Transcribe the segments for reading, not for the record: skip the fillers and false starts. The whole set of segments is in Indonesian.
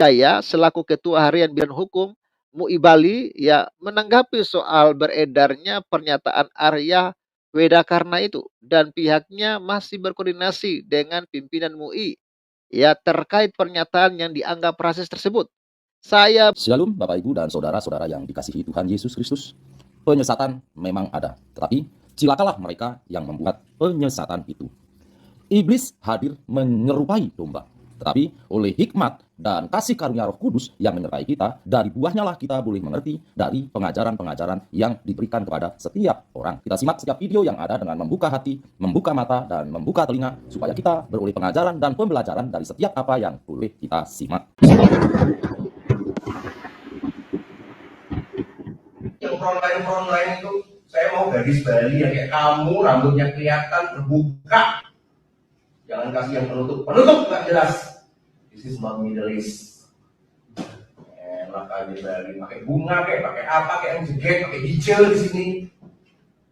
Saya selaku Ketua Harian Bidang Hukum MUI Bali ya menanggapi soal beredarnya pernyataan Arya Wedakarna itu dan pihaknya masih berkoordinasi dengan pimpinan MUI ya terkait pernyataan yang dianggap rasis tersebut. Saya Shalom Bapak Ibu dan Saudara-saudara yang dikasihi Tuhan Yesus Kristus. Penyesatan memang ada, tetapi cilakalah mereka yang membuat penyesatan itu. Iblis hadir menyerupai domba, tetapi oleh hikmat dan kasih karunia Roh Kudus yang menyertai kita, dari buahnya lah kita boleh mengerti dari pengajaran-pengajaran yang diberikan kepada setiap orang. Kita simak setiap video yang ada dengan membuka hati, membuka mata, dan membuka telinga, supaya kita beroleh pengajaran dan pembelajaran dari setiap apa yang boleh kita simak. Yang frontline itu saya mau gadis Bali yang kayak kamu, rambutnya kelihatan terbuka, jangan kasih yang penutup nggak jelas. This is not Middle East. Enak aja Bali, pakai bunga kayak pakai apa, kayak yang jeget, pakai hijau di sini.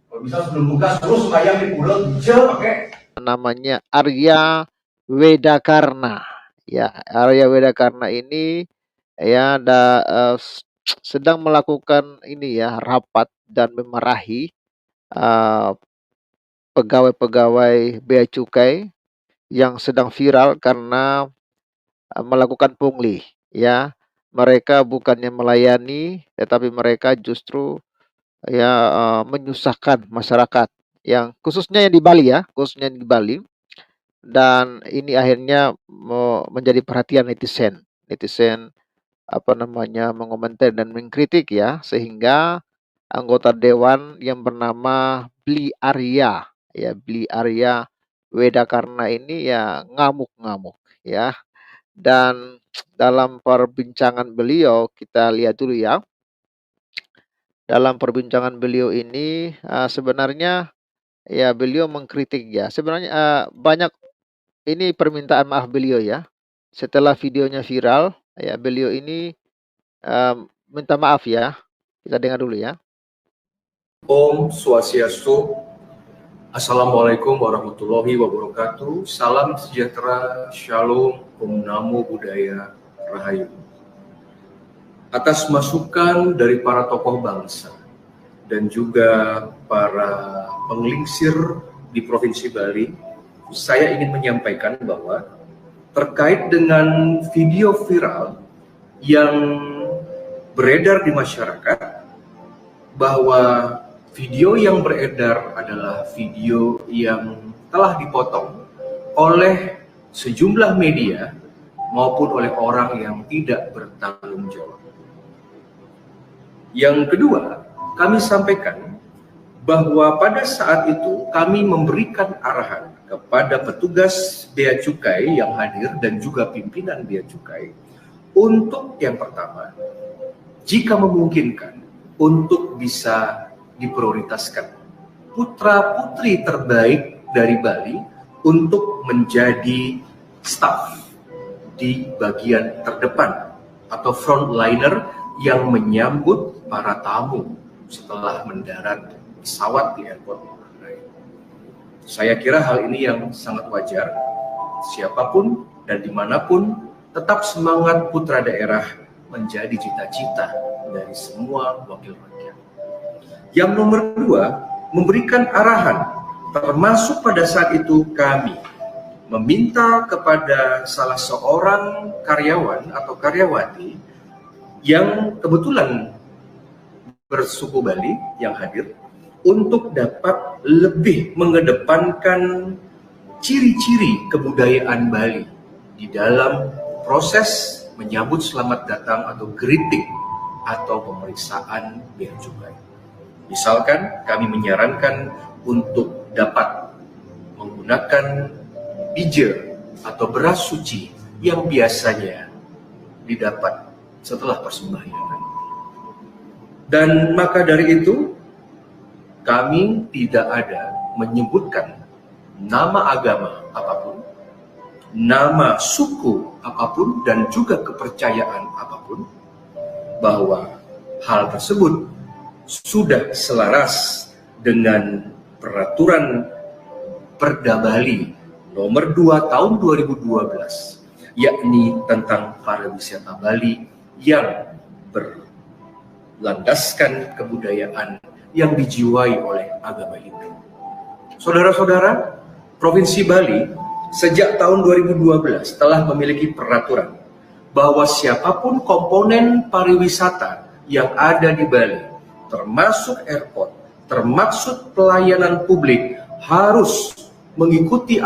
Kalau bisa sebelum buka terus supaya di pulau hijau pakai. Namanya Arya Wedakarna. Ya, Arya Wedakarna ini ya sedang melakukan ini ya rapat dan memarahi pegawai-pegawai bea cukai yang sedang viral karena melakukan pungli ya. Mereka bukannya melayani tetapi mereka justru ya menyusahkan masyarakat yang khususnya yang di Bali ya, khususnya di Bali. Dan ini akhirnya menjadi perhatian netizen. Netizen mengomentar dan mengkritik ya, sehingga anggota dewan yang bernama Bli Arya ya, Bli Arya Wedakarna ini ya ngamuk-ngamuk ya. Dan dalam perbincangan beliau kita lihat dulu ya. Dalam perbincangan beliau ini sebenarnya ya beliau mengkritik ya. Sebenarnya banyak ini permintaan maaf beliau ya. Setelah videonya viral ya beliau ini minta maaf ya. Kita dengar dulu ya. Om Swastiastu. Assalamualaikum warahmatullahi wabarakatuh. Salam sejahtera, Shalom, Om Namo Buddhaya, Rahayu. Atas masukan dari para tokoh bangsa dan juga para penglingsir di Provinsi Bali, saya ingin menyampaikan bahwa terkait dengan video viral yang beredar di masyarakat, bahwa video yang beredar adalah video yang telah dipotong oleh sejumlah media maupun oleh orang yang tidak bertanggung jawab. Yang kedua, kami sampaikan bahwa pada saat itu kami memberikan arahan kepada petugas bea cukai yang hadir dan juga pimpinan bea cukai untuk yang pertama, jika memungkinkan, untuk bisa diprioritaskan putra-putri terbaik dari Bali untuk menjadi staf di bagian terdepan atau frontliner yang menyambut para tamu setelah mendarat pesawat di airport. Saya kira hal ini yang sangat wajar. Siapapun dan dimanapun, tetap semangat putra daerah menjadi cita-cita dari semua wakil rakyat. Yang nomor dua, memberikan arahan, termasuk pada saat itu kami meminta kepada salah seorang karyawan atau karyawati yang kebetulan bersuku Bali yang hadir untuk dapat lebih mengedepankan ciri-ciri kebudayaan Bali di dalam proses menyambut selamat datang atau greeting atau pemeriksaan bea cukai. Misalkan kami menyarankan untuk dapat menggunakan bija atau beras suci yang biasanya didapat setelah persembahyangan. Dan maka dari itu kami tidak ada menyebutkan nama agama apapun, nama suku apapun, dan juga kepercayaan apapun, bahwa hal tersebut sudah selaras dengan peraturan Perda Bali nomor 2 tahun 2012 yakni tentang pariwisata Bali yang berlandaskan kebudayaan yang dijiwai oleh agama Hindu. Saudara-saudara, Provinsi Bali sejak tahun 2012 telah memiliki peraturan bahwa siapapun komponen pariwisata yang ada di Bali, termasuk airport, termasuk pelayanan publik, harus mengikuti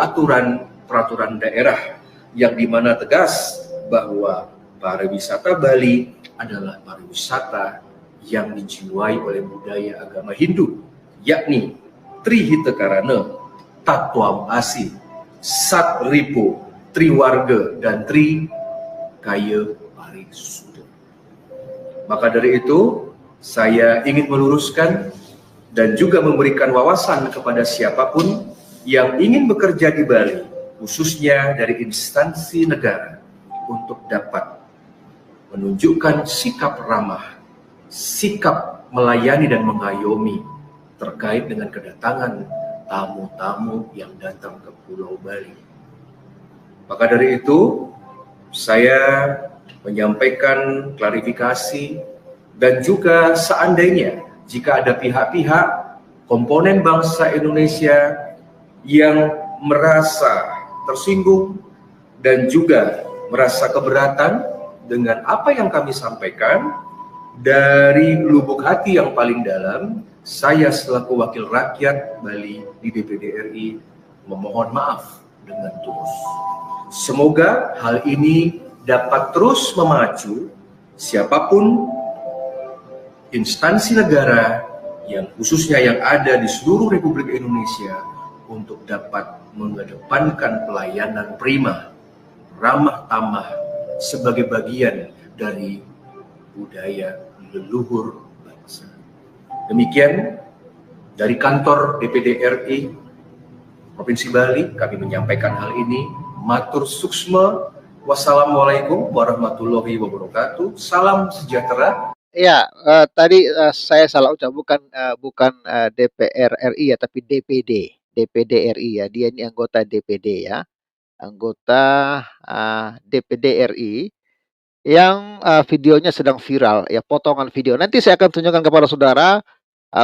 peraturan daerah yang dimana tegas bahwa pariwisata Bali adalah pariwisata yang dijiwai oleh budaya agama Hindu, yakni Trihitakarana, Tatwam Asi, Sat Ripo, Triwarga, dan Tri Kaya Parisuda. Maka dari itu, saya ingin meluruskan dan juga memberikan wawasan kepada siapapun yang ingin bekerja di Bali, khususnya dari instansi negara, untuk dapat menunjukkan sikap ramah, sikap melayani dan mengayomi terkait dengan kedatangan tamu-tamu yang datang ke Pulau Bali. Maka dari itu, saya menyampaikan klarifikasi dan juga seandainya jika ada pihak-pihak komponen bangsa Indonesia yang merasa tersinggung dan juga merasa keberatan dengan apa yang kami sampaikan, dari lubuk hati yang paling dalam, saya selaku wakil rakyat Bali di DPD RI memohon maaf dengan tulus. Semoga hal ini dapat terus memacu siapapun instansi negara yang khususnya yang ada di seluruh Republik Indonesia untuk dapat mengedepankan pelayanan prima, ramah tamah sebagai bagian dari budaya leluhur bangsa. Demikian dari kantor DPD RI Provinsi Bali kami menyampaikan hal ini. Matur suksma. Wassalamualaikum warahmatullahi wabarakatuh. Salam sejahtera. Ya, tadi, saya salah ucap, bukan DPR RI ya, tapi DPD RI ya. Dia ini anggota DPD ya, anggota, DPD RI yang, videonya sedang viral ya, potongan video. Nanti saya akan tunjukkan kepada saudara,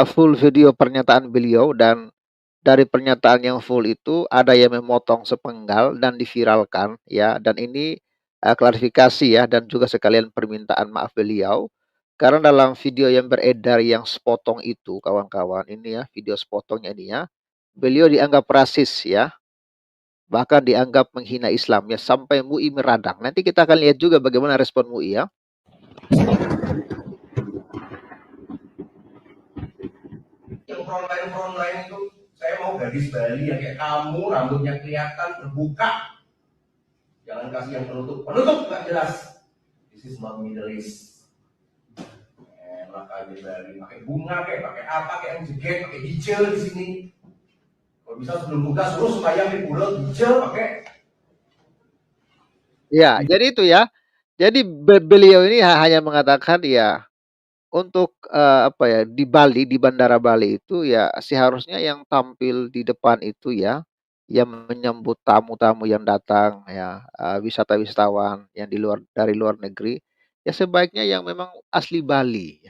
full video pernyataan beliau, dan dari pernyataan yang full itu ada yang memotong sepenggal dan diviralkan ya, dan ini, klarifikasi ya, dan juga sekalian permintaan maaf beliau. Karena dalam video yang beredar yang sepotong itu kawan-kawan, ini ya, video sepotongnya ini ya, beliau dianggap rasis ya, bahkan dianggap menghina Islam ya, sampai MUI meradang. Nanti kita akan lihat juga bagaimana respon MUI ya. Yang frontline itu, saya mau gadis Bali yang kayak kamu, rambutnya kelihatan terbuka. Jangan kasih yang penutup nggak jelas. This is not Middle East. Enak aja Bali, pakai bunga kayak, pakai apa, kayak yang jeget, pakai hijau di sini. Kalau bisa sebelum buka suruh supaya di pulau hijau pakai. Ya, jadi itu ya. Jadi beliau ini hanya mengatakan ya, untuk, apa ya, di Bali, di Bandara Bali itu ya seharusnya yang tampil di depan itu ya, yang menyambut tamu-tamu yang datang ya, wisatawan yang dari luar negeri, ya sebaiknya yang memang asli Bali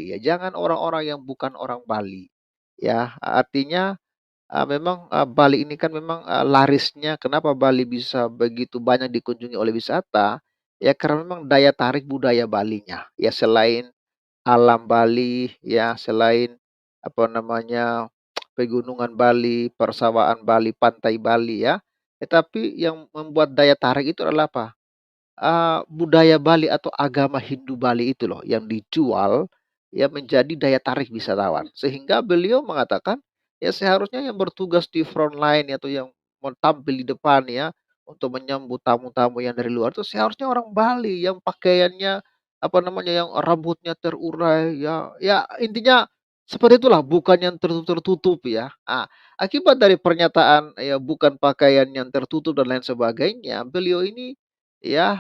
ya, jangan orang-orang yang bukan orang Bali, ya. Artinya, memang, Bali ini kan memang, larisnya kenapa Bali bisa begitu banyak dikunjungi oleh wisata, ya karena memang daya tarik budaya Balinya, ya selain alam Bali, ya selain apa namanya, pegunungan Bali, persawaan Bali, pantai Bali ya. Tetapi yang membuat daya tarik itu adalah apa? Budaya Bali atau agama Hindu Bali itu loh yang dijual, ya menjadi daya tarik wisatawan. Sehingga beliau mengatakan, ya seharusnya yang bertugas di front line atau yang mau tampil di depan ya, untuk menyambut tamu-tamu yang dari luar itu seharusnya orang Bali yang pakaiannya, apa namanya, yang rambutnya terurai ya, ya intinya seperti itulah, bukan yang tertutup-tertutup ya. Akibat dari pernyataan ya bukan pakaian yang tertutup dan lain sebagainya, beliau ini ya,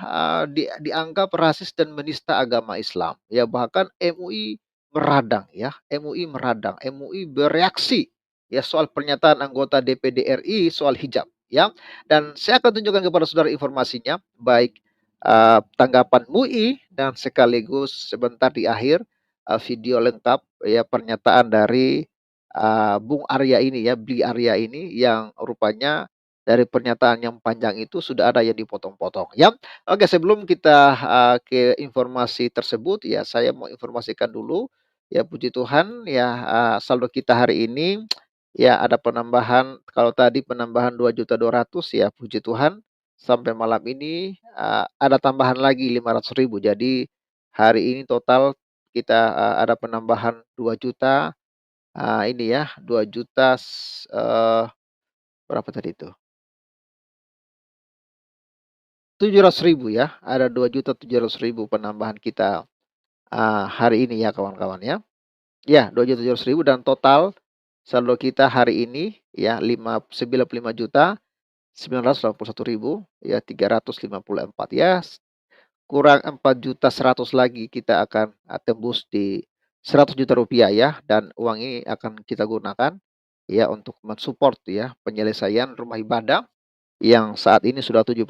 dianggap rasis dan menista agama Islam. Ya bahkan MUI meradang ya, MUI bereaksi ya soal pernyataan anggota DPD RI soal hijab ya. Dan saya akan tunjukkan kepada saudara informasinya, baik tanggapan MUI dan sekaligus sebentar di akhir video lengkap ya pernyataan dari Bung Arya ini ya, Bli Arya ini yang rupanya dari pernyataan yang panjang itu sudah ada yang dipotong-potong ya. Oke, sebelum kita ke informasi tersebut ya, saya mau informasikan dulu ya, puji Tuhan ya, saldo kita hari ini ya ada penambahan, kalau tadi penambahan 2.200.000 ya, puji Tuhan sampai malam ini ada tambahan lagi 500.000. Jadi hari ini total kita ada penambahan 2 juta, ini ya 2 juta berapa tadi itu? 700.000 ya, ada 2.700.000 penambahan kita hari ini ya kawan-kawan ya. Ya, 2.700.000 dan total saldo kita hari ini ya 95.981.000 ya 354 ya, kurang 4.100.000 lagi kita akan tembus di 100 juta rupiah ya, dan uang ini akan kita gunakan ya untuk mensupport ya penyelesaian rumah ibadah yang saat ini sudah 70%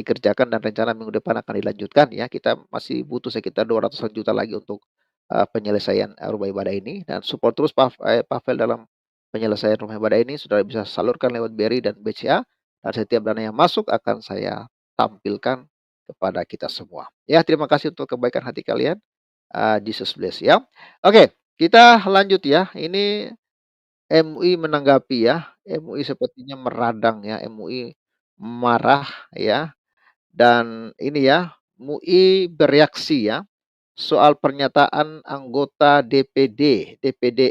dikerjakan dan rencana minggu depan akan dilanjutkan ya. Kita masih butuh sekitar 200 juta lagi untuk penyelesaian rumah ibadah ini, dan support terus Pavel dalam penyelesaian rumah ibadah ini. Saudara bisa salurkan lewat BRI dan BCA, dan setiap dana yang masuk akan saya tampilkan kepada kita semua. Ya, terima kasih untuk kebaikan hati kalian. Jesus bless ya. Oke, kita lanjut ya. Ini MUI menanggapi ya. MUI sepertinya meradang ya. MUI marah ya. Dan ini ya, MUI bereaksi ya soal pernyataan anggota DPD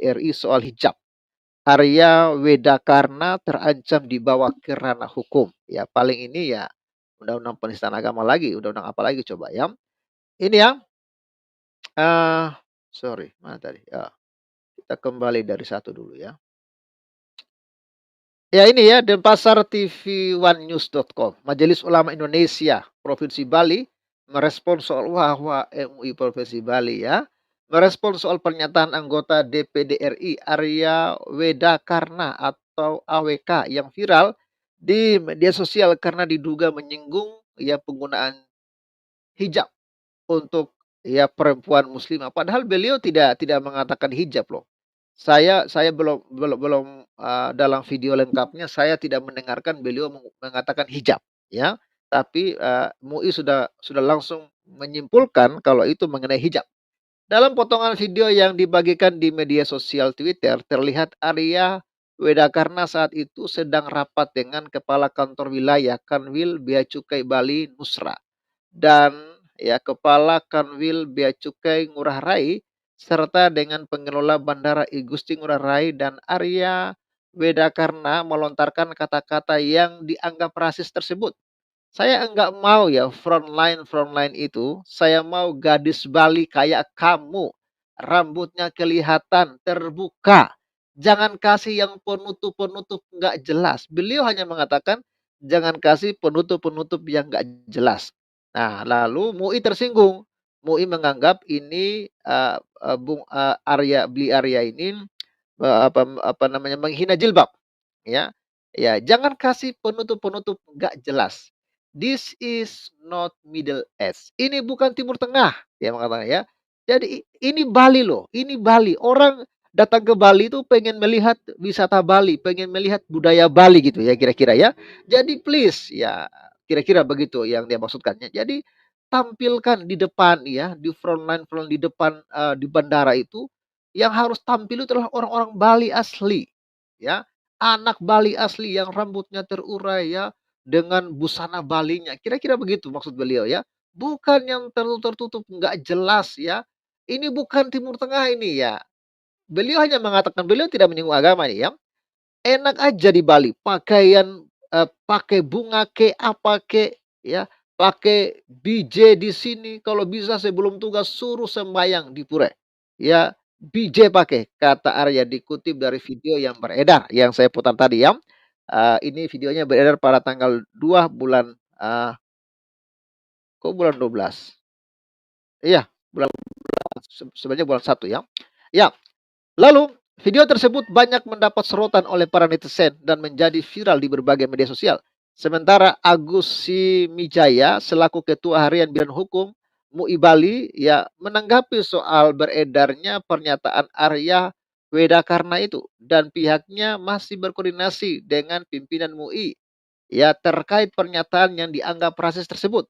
RI soal hijab. Arya Wedakarna terancam dibawa ke ranah hukum. Ya, paling ini ya undang-undang penistaan agama lagi, undang-undang apa lagi coba ya. Ini ya, sorry, mana tadi? Ya, kita kembali dari satu dulu ya. Ya ini ya, Denpasar TV1news.com. Majelis Ulama Indonesia Provinsi Bali merespon soal MUI Provinsi Bali ya. Merespon soal pernyataan anggota DPD RI Arya Wedakarna atau AWK yang viral di media sosial karena diduga menyinggung ya penggunaan hijab untuk ya perempuan muslimah. Padahal beliau tidak mengatakan hijab loh. Saya belum dalam video lengkapnya saya tidak mendengarkan beliau mengatakan hijab ya. Tapi MUI sudah langsung menyimpulkan kalau itu mengenai hijab. Dalam potongan video yang dibagikan di media sosial Twitter, terlihat Arya Wedakarna saat itu sedang rapat dengan Kepala Kantor Wilayah Kanwil Bea Cukai Bali Nusra dan ya Kepala Kanwil Bea Cukai Ngurah Rai serta dengan pengelola Bandara I Gusti Ngurah Rai, dan Arya Wedakarna melontarkan kata-kata yang dianggap rasis tersebut. Saya enggak mau ya frontline itu. Saya mau gadis Bali kayak kamu. Rambutnya kelihatan, terbuka. Jangan kasih yang penutup-penutup enggak jelas. Beliau hanya mengatakan jangan kasih penutup-penutup yang enggak jelas. Nah, lalu MUI tersinggung. MUI menganggap ini Bung Bli Arya ini apa namanya menghina jilbab. Ya, ya jangan kasih penutup-penutup enggak jelas. This is not Middle East. Ini bukan Timur Tengah, dia mengatakan ya. Jadi ini Bali loh, ini Bali. Orang datang ke Bali itu pengen melihat wisata Bali, pengen melihat budaya Bali gitu ya kira-kira ya. Jadi please ya, kira-kira begitu yang dia maksudkannya. Jadi tampilkan di depan ya, di front di depan di bandara itu yang harus tampil itu adalah orang-orang Bali asli ya. Anak Bali asli yang rambutnya terurai ya, dengan busana Balinya, kira-kira begitu maksud beliau ya. Bukan yang tertutup, nggak jelas ya. Ini bukan Timur Tengah ini ya. Beliau hanya mengatakan beliau tidak menyinggung agama nih ya. Enak aja di Bali, pakaian pakai bunga ke apa ke ya, pakai BJ di sini, kalau bisa sebelum tugas suruh sembahyang di pura. Ya, BJ pakai, kata Arya dikutip dari video yang beredar yang saya putar tadi ya. Ini videonya beredar pada tanggal 2 bulan kok bulan 12? Iya, bulan sebenarnya bulan 1 ya. Ya, lalu video tersebut banyak mendapat sorotan oleh para netizen dan menjadi viral di berbagai media sosial. Sementara Agus Simijaya selaku Ketua Harian Bidang Hukum MUI Bali ya menanggapi soal beredarnya pernyataan Arya Wedakarna itu dan pihaknya masih berkoordinasi dengan pimpinan MUI ya terkait pernyataan yang dianggap rasis tersebut.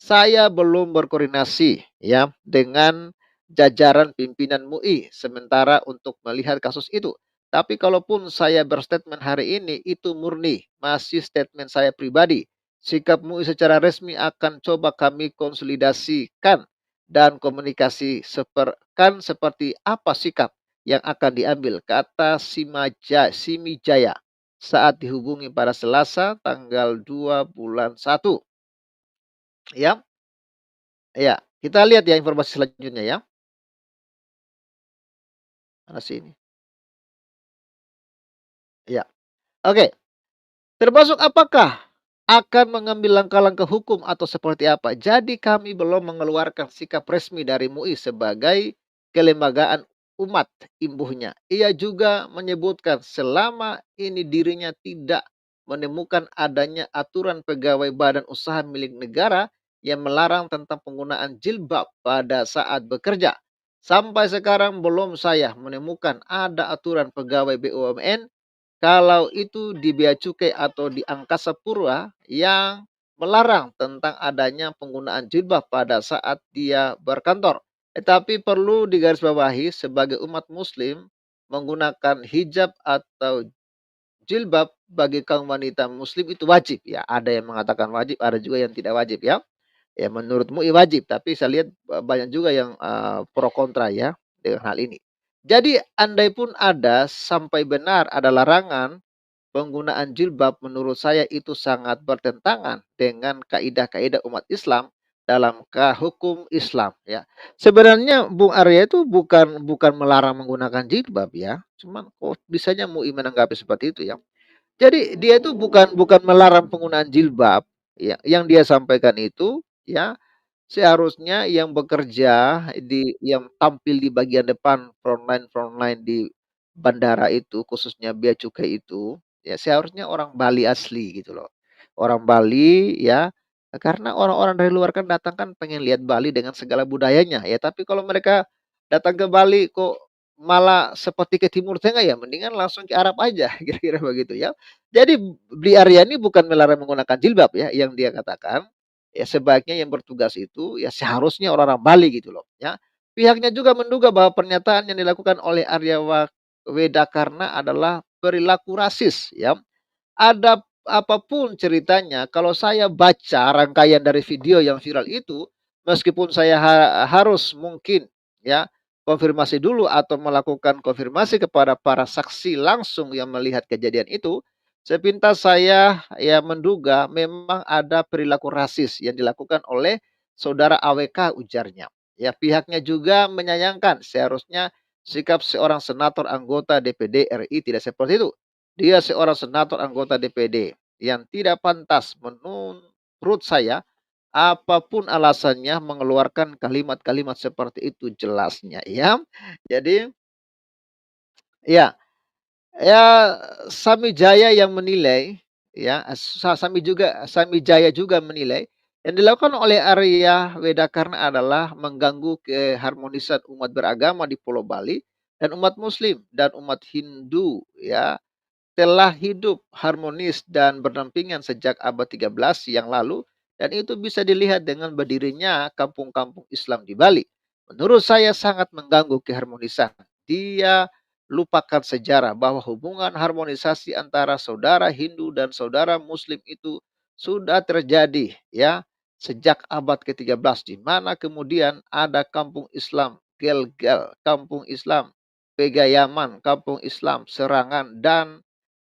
Saya belum berkoordinasi ya dengan jajaran pimpinan MUI sementara untuk melihat kasus itu. Tapi kalaupun saya berstatement hari ini itu murni masih statement saya pribadi. Sikap MUI secara resmi akan coba kami konsolidasikan dan komunikasi seperti apa sikap yang akan diambil, kata Simijaya saat dihubungi pada Selasa tanggal 2 bulan 1. Ya, ya. Kita lihat ya informasi selanjutnya ya. Mana sih ini? Ya. Oke. Termasuk apakah akan mengambil langkah-langkah hukum atau seperti apa? Jadi kami belum mengeluarkan sikap resmi dari MUI sebagai kelembagaan umat imbuhnya. Ia juga menyebutkan selama ini dirinya tidak menemukan adanya aturan pegawai badan usaha milik negara yang melarang tentang penggunaan jilbab pada saat bekerja. Sampai sekarang belum saya menemukan ada aturan pegawai BUMN kalau itu di Bea Cukai atau di Angkasa Pura yang melarang tentang adanya penggunaan jilbab pada saat dia berkantor. Tetapi perlu digarisbawahi sebagai umat muslim menggunakan hijab atau jilbab bagi kaum wanita muslim itu wajib ya. Ada yang mengatakan wajib, ada juga yang tidak wajib ya. Ya menurutmu wajib, tapi saya lihat banyak juga yang pro kontra ya dengan hal ini. Jadi andai pun ada sampai benar ada larangan penggunaan jilbab menurut saya itu sangat bertentangan dengan kaidah-kaidah umat Islam dalam hukum Islam ya. Sebenarnya Bung Arya itu bukan melarang menggunakan jilbab ya. Cuman kok bisanya MUI menanggapi seperti itu ya. Jadi dia itu bukan melarang penggunaan jilbab ya. Yang dia sampaikan itu ya seharusnya yang bekerja yang tampil di bagian depan frontline di bandara itu, khususnya bea cukai itu, ya seharusnya orang Bali asli gitu loh. Orang Bali ya, karena orang-orang dari luar kan datang kan pengen lihat Bali dengan segala budayanya ya, tapi kalau mereka datang ke Bali kok malah seperti ke Timur Tengah ya, mendingan langsung ke Arab aja, kira-kira begitu ya. Jadi Bli Aryani bukan melarang menggunakan jilbab ya, yang dia katakan ya sebaiknya yang bertugas itu ya seharusnya orang-orang Bali gitu loh ya. Pihaknya juga menduga bahwa pernyataan yang dilakukan oleh Arya Wedakarna adalah perilaku rasis ya. Ada apapun ceritanya, kalau saya baca rangkaian dari video yang viral itu, meskipun saya harus mungkin ya konfirmasi dulu atau melakukan konfirmasi kepada para saksi langsung yang melihat kejadian itu, sepintas saya ya menduga memang ada perilaku rasis yang dilakukan oleh saudara AWK ujarnya. Ya, pihaknya juga menyayangkan seharusnya sikap seorang senator anggota DPD RI tidak seperti itu. Dia seorang senator anggota DPD yang tidak pantas menurut saya apapun alasannya mengeluarkan kalimat-kalimat seperti itu jelasnya ya. Jadi ya ya Sami Jaya yang menilai ya Sami Jaya juga menilai yang dilakukan oleh Arya Wedakarna adalah mengganggu keharmonisan umat beragama di Pulau Bali dan umat Muslim dan umat Hindu ya telah hidup harmonis dan berdampingan sejak abad 13 yang lalu dan itu bisa dilihat dengan berdirinya kampung-kampung Islam di Bali. Menurut saya sangat mengganggu keharmonisan. Dia lupakan sejarah bahwa hubungan harmonisasi antara saudara Hindu dan saudara Muslim itu sudah terjadi ya sejak abad ke-13 di mana kemudian ada kampung Islam Gelgel, kampung Islam Pegayaman, kampung Islam Serangan dan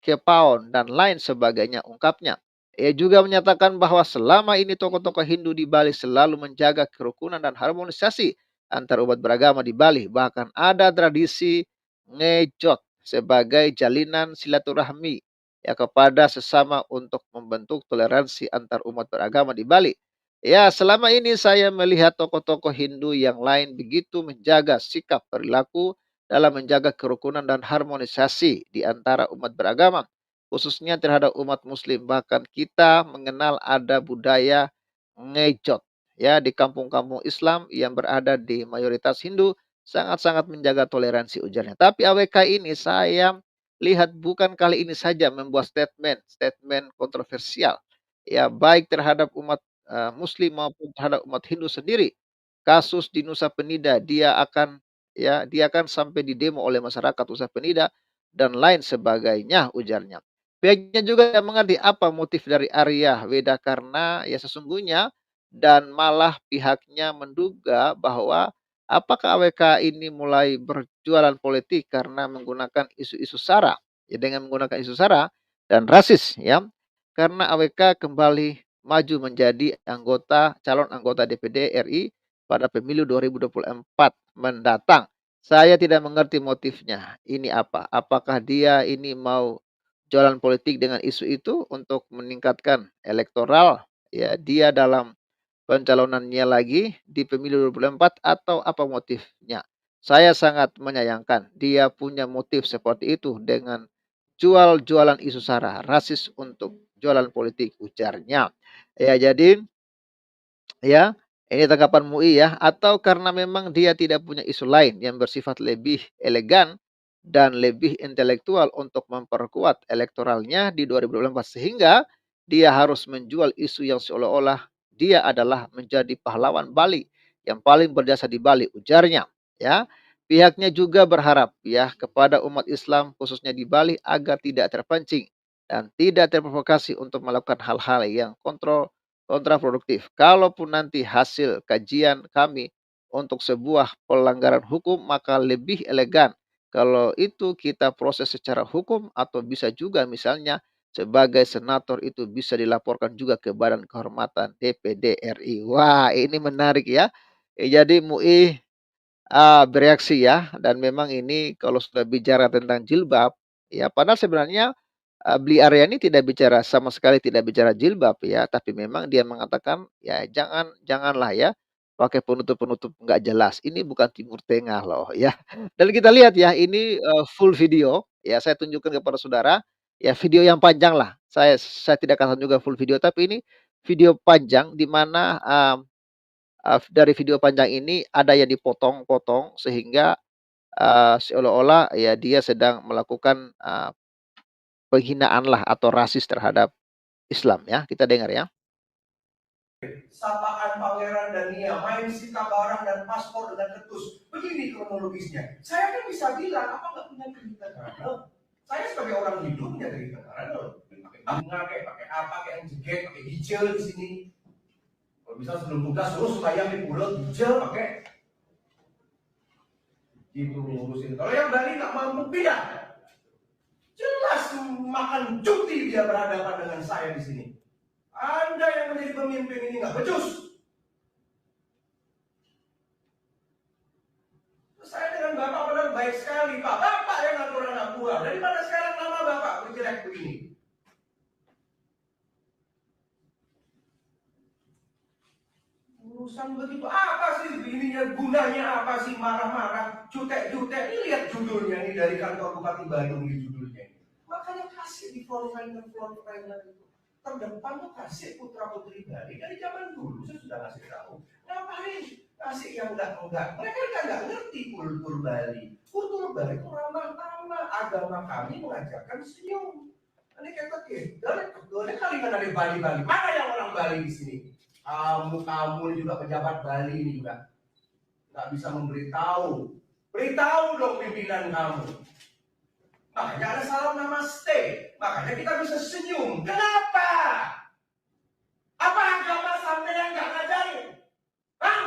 Kepaon, dan lain sebagainya ungkapnya. Ia juga menyatakan bahwa selama ini tokoh-tokoh Hindu di Bali selalu menjaga kerukunan dan harmonisasi antar umat beragama di Bali. Bahkan ada tradisi ngejot sebagai jalinan silaturahmi ya kepada sesama untuk membentuk toleransi antar umat beragama di Bali. Ya, selama ini saya melihat tokoh-tokoh Hindu yang lain begitu menjaga sikap perilaku dalam menjaga kerukunan dan harmonisasi di antara umat beragama. khususnya terhadap umat muslim. Bahkan kita mengenal ada budaya ngejot ya di kampung-kampung Islam yang berada di mayoritas Hindu sangat-sangat menjaga toleransi ujarnya. Tapi AWK ini saya lihat bukan kali ini saja membuat statement kontroversial ya baik terhadap umat muslim maupun terhadap umat Hindu sendiri. Kasus di Nusa Penida dia akan sampai didemo oleh masyarakat Nusa Penida dan lain sebagainya ujarnya. Pihaknya juga tidak mengerti apa motif dari Arya Weda karena ya sesungguhnya dan malah pihaknya menduga bahwa apakah AWK ini mulai berjualan politik karena menggunakan isu-isu SARA ya dengan menggunakan isu SARA dan rasis ya karena AWK kembali maju menjadi calon anggota DPD RI pada pemilu 2024 mendatang. Saya tidak mengerti motifnya. Ini apa? Apakah dia ini mau jualan politik dengan isu itu untuk meningkatkan elektoral ya dia dalam pencalonannya lagi di pemilu 2024 atau apa motifnya? Saya sangat menyayangkan dia punya motif seperti itu dengan jualan isu SARA, rasis untuk jualan politik ujarnya. Ya, jadi ya, ini tanggapan MUI ya, atau karena memang dia tidak punya isu lain yang bersifat lebih elegan dan lebih intelektual untuk memperkuat elektoralnya di 2024 sehingga dia harus menjual isu yang seolah-olah dia adalah menjadi pahlawan Bali yang paling berjasa di Bali ujarnya ya. Pihaknya juga berharap ya kepada umat Islam khususnya di Bali agar tidak terpancing dan tidak terprovokasi untuk melakukan hal-hal yang kontraproduktif. Kalaupun nanti hasil kajian kami untuk sebuah pelanggaran hukum, maka lebih elegan kalau itu kita proses secara hukum atau bisa juga misalnya sebagai senator itu bisa dilaporkan juga ke Badan Kehormatan DPD RI. Wah, ini menarik ya. Jadi MUI bereaksi ya dan memang ini kalau sudah bicara tentang jilbab, ya padahal sebenarnya Bli Aryani tidak bicara sama sekali tidak bicara jilbab ya, tapi memang dia mengatakan, ya janganlah ya pakai penutup-penutup nggak jelas, ini bukan Timur Tengah loh ya. Dan kita lihat ya ini, full video ya, saya tunjukkan kepada saudara, ya video yang panjang lah, saya tidak akan juga full video, tapi ini video panjang di mana, dari video panjang ini ada yang dipotong-potong sehingga, seolah-olah ya dia sedang melakukan, penghinaan lah atau rasis terhadap Islam ya, kita dengar ya. Sapaan Pangeran dan Nia, main sita barang dan paspor dengan ketus. Begini kronologisnya. Saya kan bisa bilang, apa nggak punya keringat? Saya sebagai orang hidup punya keringat loh. Pakai bunga, pakai apa, kayak yang jeget, pakai hijau di sini. Kalau bisa sebelum tugas suruh sembahyang di pulau hijau pakai gitu ngurusin. Kalau yang Bali nggak mampu pindah, jelas makan cuti dia berhadapan dengan saya di sini. Anda yang menjadi pemimpin ini nggak becus. Saya dengan Bapak benar baik sekali, Pak. Bapak yang ngatur anak buah. Daripada sekarang nama Bapak berjelek begini. Urusan begitu apa sih? Ininya gunanya apa sih marah-marah, jutek-jutek? Ini lihat judulnya nih dari kantor Bupati Bandung di judulnya. Makanya kasih di floor plan itu. Terdepan tuh kasih putra putri Bali dari zaman dulu saya sudah kasih tahu. Ngapain kasih yang enggak? Mereka kan nggak ngerti kultur Bali. Kultur Bali itu ramah tamah. Agama kami mengajarkan senyum. Ini kata dari kali kan dari Bali. Mana yang orang Bali di sini? Kamu ini juga pejabat Bali ini juga nggak bisa memberitahu. Beritahu dong pimpinan kamu. Makanya ada salam namaste. Makanya kita bisa senyum. Kenapa? Apa agama sampai yang nggak ngajarin? Hah?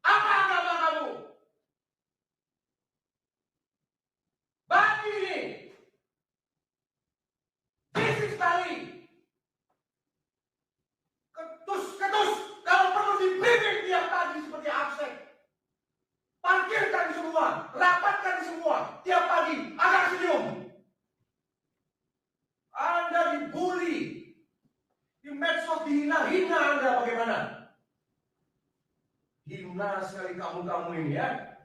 Apa agama kamu? Bali ini. This is Bali. Ketus. Kalau perlu dibimbing tiap pagi seperti absen. Parkirkan semua. Rapatkan semua. Tiap pagi. Agar senyum. Anda dibully. Di medsos dihina-hina Anda bagaimana? Hina sekali kamu ini ya.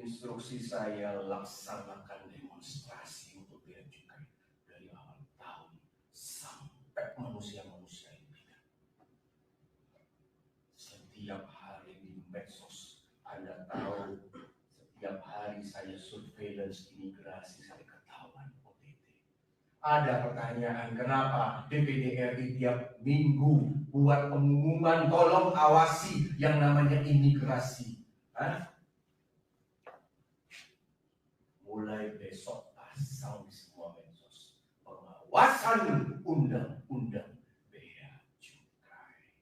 instruksi saya laksanakan demonstrasi untuk bea cukai dari awal tahun sampai manusia-manusia ini. Setiap hari di medsos, Anda tahu, setiap hari saya surveillance imigrasi sampai ketahuan OTT. Ada pertanyaan, kenapa DPD RI tiap minggu buat pengumuman tolong awasi yang namanya imigrasi? Hah? Mulai besok pasang di semua medsos, pengawasan undang-undang bea cukai.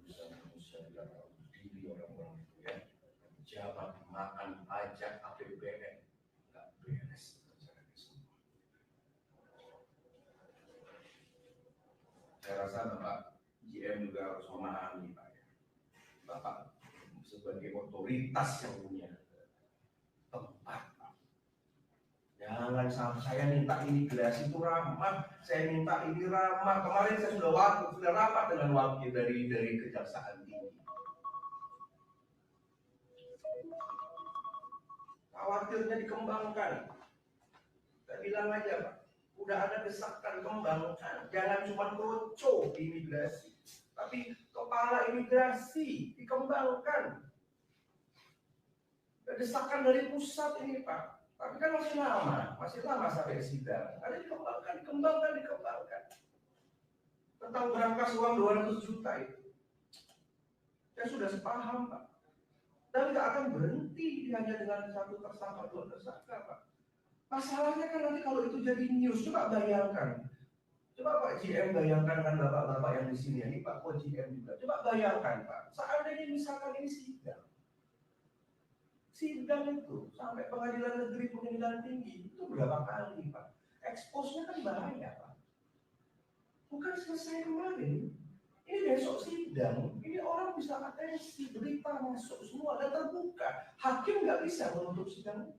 Manusia tidak tahu diri orang-orang itu ya. Pejabat makan pajak APBN nggak beres caranya semua. Saya rasa Bapak GM juga harus memahami Pak ya. Bapak sebagai otoritas yang punya tempat. Jangan sampai saya minta imigrasi itu ramah, saya minta ini ramah. Kemarin saya sudah rapat dengan wakil dari Kejaksaan Tinggi. Khawatirnya dikembangkan. Saya bilang aja Pak, udah ada desakan kembangkan, jangan cuma kroco imigrasi, tapi kepala imigrasi dikembangkan. Desakan dari pusat ini Pak, tapi kan masih lama sampai sidang. Ada dikembangkan. Tentang berangkas uang 200 juta itu, saya sudah sepaham Pak. Dan nggak akan berhenti hanya dengan satu tersangka, dua tersangka Pak. Masalahnya kan nanti kalau itu jadi news, coba bayangkan. Coba Pak GM bayangkan kan bapak-bapak yang di sini, ini Pak GM juga. Coba bayangkan Pak, seandainya misalkan ini sidang itu sampai pengadilan negeri, pengadilan tinggi itu berapa kali Pak? Eksposnya kan bahaya Pak. Bukan selesai kemarin, ini besok sidang, ini orang bisa atensi, berita masuk semua dan terbuka. Hakim nggak bisa menutup sidang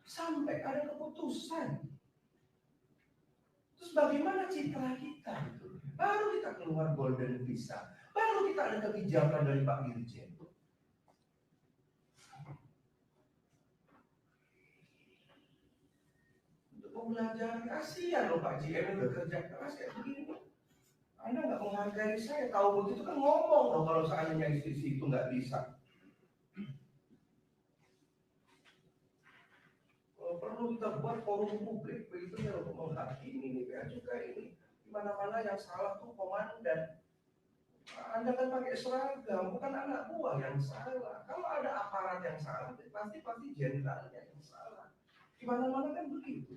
sampai ada keputusan. Terus bagaimana citra kita itu? Baru kita keluar golden visa, baru kita ada kebijakan dari Pak Dirjen. Untuk pembelajaran, kasihan loh Pak GM udah kerja keras kayak begini. Anda nggak menghargai saya, tahu begitu kan ngomong loh kalau seandainya istri itu nggak bisa. Perlu kita buat forum publik begitu ya untuk menghakimi ini bea cukai ini. Di mana-mana yang salah tuh komandan. Anda kan pakai seragam, bukan anak buah yang salah. Kalau ada aparat yang salah, pasti jenderalnya yang salah. Di mana-mana kan begitu.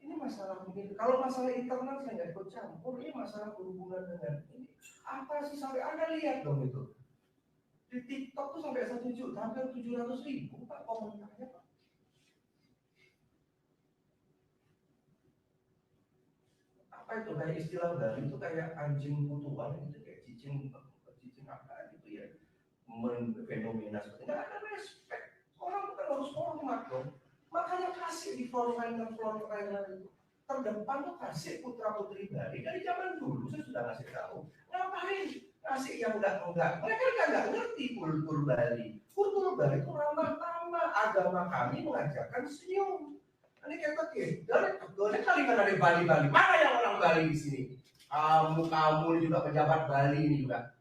Ini masalah begini. Kalau masalah internal saya nggak ikut campur. Ini masalah berhubungan dengan ini. Apa sih sampai Anda lihat dong itu? Di TikTok tuh sampai 1 juta, hampir 700.000 Pak komentarnya Pak. Apa itu kayak istilah Bali itu kayak anjing kutuan itu kayak cicing apa gitu ya, fenomena seperti nggak ada respect. Orang bukan harus hormat dong. Makanya kasih di frontline itu terdepan tuh kasih putra putri Bali dari zaman dulu saya sudah ngasih tahu. Ngapain kasih yang enggak? Mereka nggak ngerti kultur Bali. Kultur Bali itu ramah tamah. Agama kami mengajarkan senyum. Ini kata dari kalimat dari Bali. Mana yang orang Bali di sini? Kamu juga pejabat Bali ini juga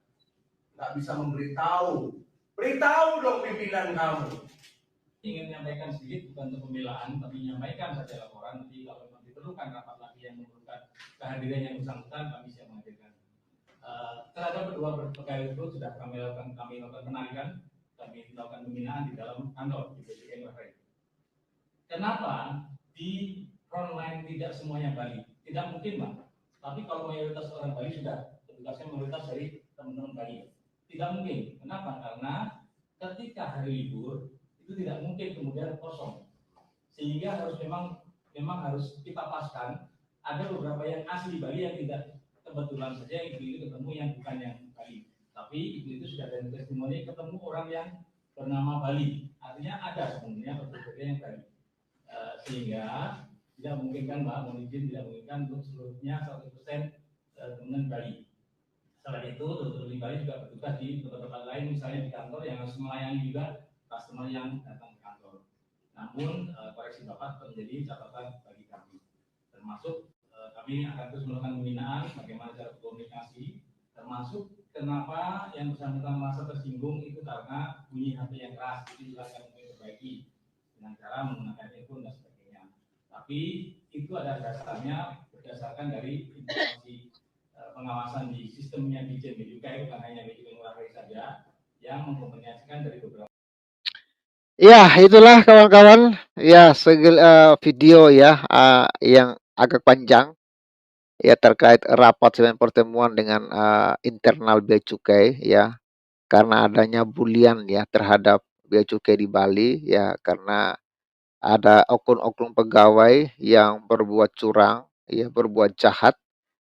nggak bisa memberitahu. Beritahu dong pimpinan kamu. Ingin menyampaikan sedikit, bukan untuk pembelaan, tapi menyampaikan saja laporan. Nanti kalau memang diperlukan rapat lagi yang memerlukan kehadiran yang bersangkutan, kami siap menghadirkan. Terhadap kedua pegawai itu sudah kami lakukan penarikan, kami lakukan pembinaan di dalam kantor di BPN Bahrain. Kenapa di frontline tidak semuanya Bali? Tidak mungkin Pak. Tapi kalau mayoritas orang Bali sudah, tugasnya mayoritas dari teman-teman Bali. Tidak mungkin. Kenapa? Karena ketika hari libur itu tidak mungkin kemudian kosong, sehingga harus memang harus kita paskan. Ada beberapa yang asli Bali yang tidak, kebetulan saja ibu itu ketemu yang bukan yang Bali, tapi ibu itu sudah ada testimoni ketemu orang yang bernama Bali, artinya ada sebenarnya betul-betul yang Bali, sehingga tidak memungkinkan Mbak mohon izin tidak memungkinkan untuk seluruhnya 100% teman Bali. Selain itu, dokter pribadi juga bertugas di tempat-tempat lain, misalnya di kantor yang harus melayani juga customer yang datang ke kantor. Namun koreksi Bapak menjadi catatan bagi kami, termasuk kami akan terus melakukan pembinaan bagaimana cara komunikasi, termasuk kenapa yang bersangkutan merasa tersinggung itu karena bunyi HP yang keras, itu juga akan kami perbaiki dengan cara menggunakan telepon dan sebagainya. Tapi itu ada dasarnya berdasarkan dari informasi pengawasan di sistemnya di JMBUK, bukan hanya di Ngurah Rai saja yang mengkomunikasikan dari beberapa. Ya, itulah kawan-kawan, ya video ya yang agak panjang ya terkait rapat pertemuan dengan internal Bea Cukai ya, karena adanya bulian ya terhadap Bea Cukai di Bali ya, karena ada oknum-oknum pegawai yang berbuat curang ya, berbuat jahat,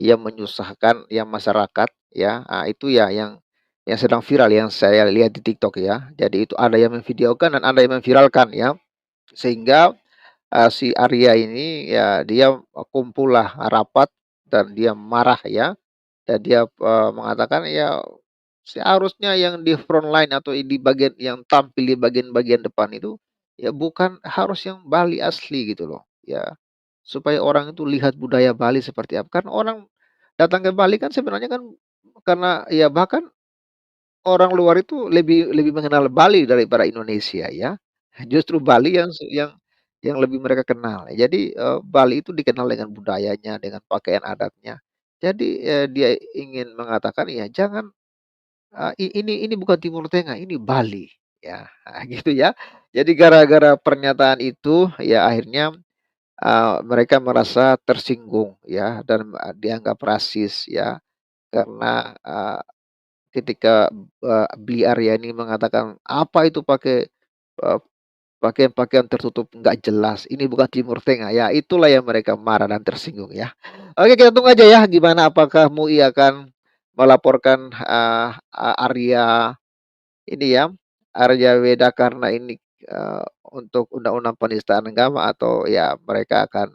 yang menyusahkan yang masyarakat ya. Itu ya yang sedang viral yang saya lihat di TikTok ya. Jadi itu ada yang memvideokan dan ada yang memviralkan ya. Sehingga si Arya ini ya dia kumpullah rapat dan dia marah ya. Dan dia mengatakan ya seharusnya yang di front line atau di bagian yang tampil di bagian-bagian depan itu ya bukan harus yang Bali asli gitu loh. Ya, supaya orang itu lihat budaya Bali seperti apa. Kan orang datang ke Bali kan sebenarnya kan karena ya bahkan orang luar itu lebih lebih mengenal Bali daripada Indonesia ya. Justru Bali yang lebih mereka kenal. Jadi Bali itu dikenal dengan budayanya, dengan pakaian adatnya. Jadi dia ingin mengatakan ya jangan ini bukan Timur Tengah, ini Bali ya. Gitu ya. Jadi gara-gara pernyataan itu ya akhirnya mereka merasa tersinggung ya dan dianggap rasis ya karena ketika Bli Aryani mengatakan, "Apa itu pakai pakaian-pakaian tertutup nggak jelas, ini bukan Timur Tengah." Ya itulah yang mereka marah dan tersinggung ya. Oke, kita tunggu aja ya gimana apakah MUI akan melaporkan Arya ini ya, Arya Weda karena ini untuk undang-undang penistaan agama atau ya mereka akan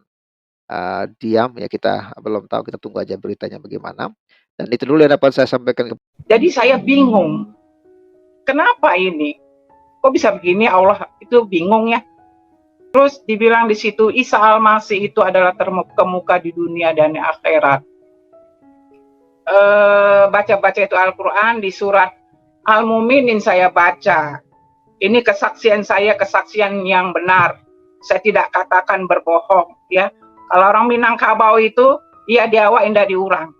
diam ya, kita belum tahu, kita tunggu aja beritanya bagaimana. Dan itu dulu yang dapat saya sampaikan. Jadi saya bingung, kenapa ini? Kok bisa begini? Allah itu bingung ya. Terus dibilang di situ Isa Al-Masih itu adalah terkemuka di dunia dan akhirat. Baca-baca itu Al-Quran di surat Al-Muminin saya baca. Ini kesaksian saya, kesaksian yang benar. Saya tidak katakan berbohong ya. Kalau orang Minangkabau itu, iya diawa indah diurang.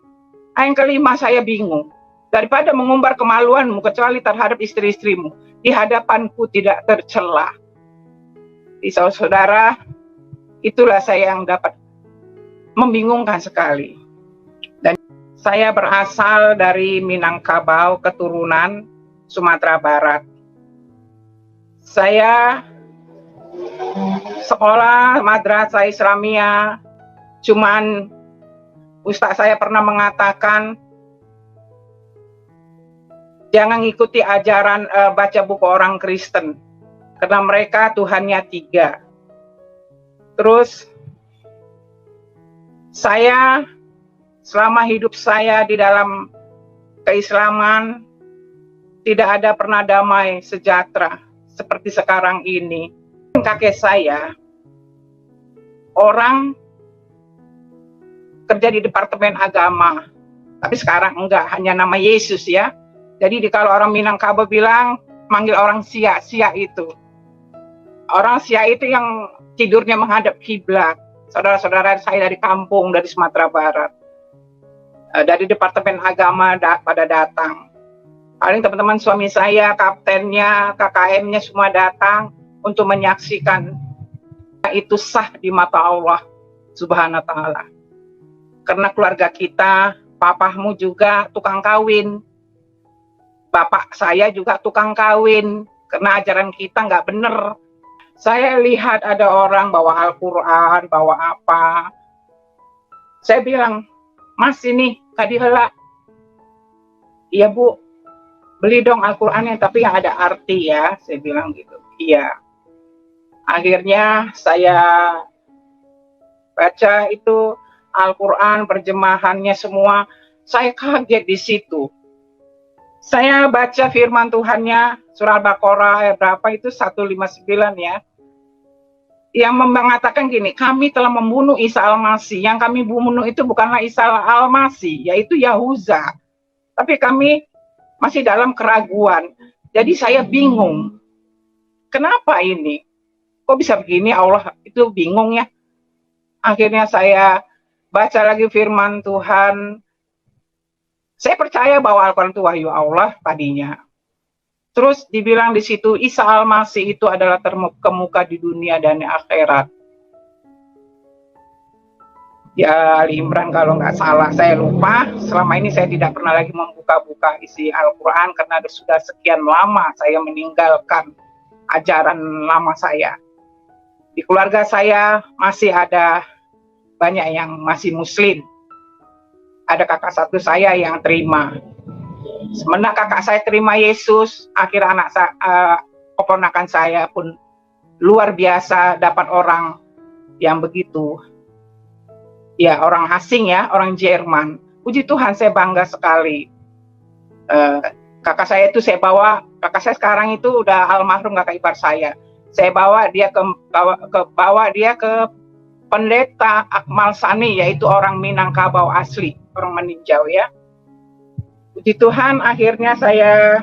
Yang kelima saya bingung. Daripada mengumbar kemaluanmu kecuali terhadap istri-istrimu, di hadapanku tidak tercela. Di saudara, itulah saya yang dapat membingungkan sekali. Dan saya berasal dari Minangkabau, keturunan Sumatera Barat. Saya sekolah madrasah Islamiyah, cuman Ustaz saya pernah mengatakan jangan ikuti ajaran baca buku orang Kristen karena mereka Tuhannya 3. Terus saya selama hidup saya di dalam keislaman tidak ada pernah damai sejahtera seperti sekarang ini. Kakek saya orang kerja di Departemen Agama, tapi sekarang enggak, hanya nama Yesus ya. Jadi kalau orang Minangkabau bilang manggil orang Sia itu. Orang Sia itu yang tidurnya menghadap kiblat. Saudara-saudara saya dari kampung, dari Sumatera Barat. Dari Departemen Agama pada datang. Paling teman-teman suami saya, kaptennya, KKM-nya semua datang untuk menyaksikan. Itu sah di mata Allah Subhanahu wa Ta'ala. Karena keluarga kita, papahmu juga tukang kawin. Bapak saya juga tukang kawin. Karena ajaran kita nggak bener. Saya lihat ada orang bawa Al-Quran, bawa apa. Saya bilang, Mas ini kadihela. Iya Bu, beli dong Al-Qurannya, tapi yang ada arti ya. Saya bilang gitu. Iya. Akhirnya saya baca itu Al-Quran, terjemahannya semua. Saya kaget di situ. Saya baca firman Tuhannya, surah Al-Baqarah ayat berapa itu, 159 ya. Yang mengatakan gini, kami telah membunuh Isa Al-Masih. Yang kami bunuh itu bukanlah Isa Al-Masih, yaitu Yahuza. Tapi kami masih dalam keraguan. Jadi saya bingung. Kenapa ini? Kok bisa begini? Allah itu bingung ya. Akhirnya saya baca lagi firman Tuhan. Saya percaya bahwa Al-Quran itu wahyu Allah tadinya. Terus dibilang di situ Isa Al-Masih itu adalah terkemuka di dunia dan di akhirat. Ya Ali Imran kalau nggak salah, saya lupa. Selama ini saya tidak pernah lagi membuka-buka isi Al-Quran karena sudah sekian lama saya meninggalkan ajaran lama saya. Di keluarga saya masih ada banyak yang masih Muslim. Ada kakak satu saya yang terima. Semenjak kakak saya terima Yesus, akhir anak keponakan saya pun luar biasa dapat orang yang begitu. Ya, orang asing ya, orang Jerman. Puji Tuhan, saya bangga sekali. Kakak saya itu saya bawa, kakak saya sekarang itu udah almarhum kakak ipar saya. Saya bawa dia ke pendeta Akmal Sani, yaitu orang Minangkabau asli, orang meninjau ya. Puji Tuhan, akhirnya saya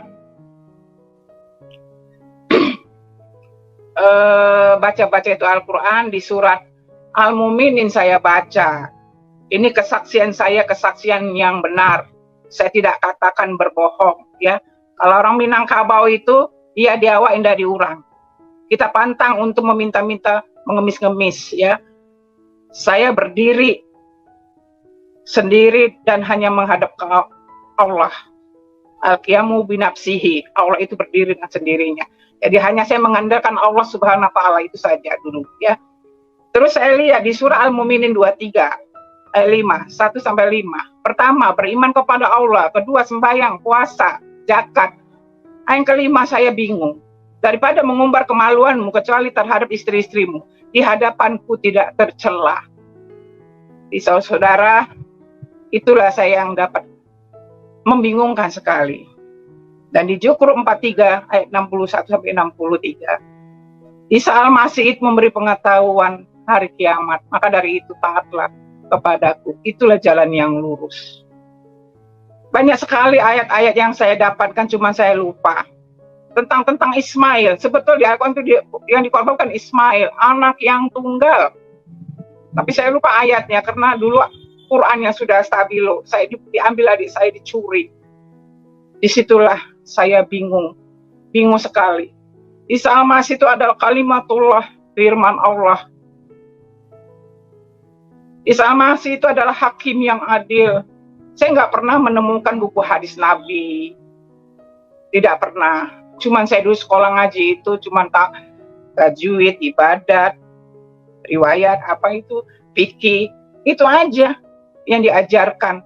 baca-baca itu Al-Quran di surat Al-Muminin saya baca. Ini kesaksian saya, kesaksian yang benar. Saya tidak katakan berbohong ya. Kalau orang Minangkabau itu, dia diawak indah diurang. Kita pantang untuk meminta-minta, mengemis-ngemis ya. Saya berdiri sendiri dan hanya menghadap ke Allah. Al-qiyamu binafsihi. Allah itu berdiri dengan sendirinya. Jadi hanya saya mengandalkan Allah Subhanahu wa taala itu saja dulu ya. Terus saya lihat di surah Al-Muminin 23 ayat 5, 1 sampai 5. Pertama, beriman kepada Allah, kedua sembahyang, puasa, zakat. Yang kelima, saya bingung. Daripada mengumbar kemaluanmu kecuali terhadap istri-istrimu, di hadapanku tidak tercela. Di saudara, itulah saya yang dapat membingungkan sekali. Dan di Zukhruf 43 ayat 61 sampai 63. Isa Al-Masih memberi pengetahuan hari kiamat. Maka dari itu taatlah kepadaku. Itulah jalan yang lurus. Banyak sekali ayat-ayat yang saya dapatkan, cuma saya lupa. Tentang Ismail. Sebetulnya Al-Quran itu yang dikorbankan Ismail, anak yang tunggal. Tapi saya lupa ayatnya karena dulu Qurannya sudah stabilo, saya diambil adik saya dicuri. Disitulah saya bingung sekali. Isa Al-Masih itu adalah kalimatullah, firman Allah. Isa Al-Masih itu adalah hakim yang adil. Saya nggak pernah menemukan buku hadis Nabi, tidak pernah. Cuman saya dulu sekolah ngaji itu cuman tajwid, ibadat, riwayat, apa itu, fikih, itu aja yang diajarkan.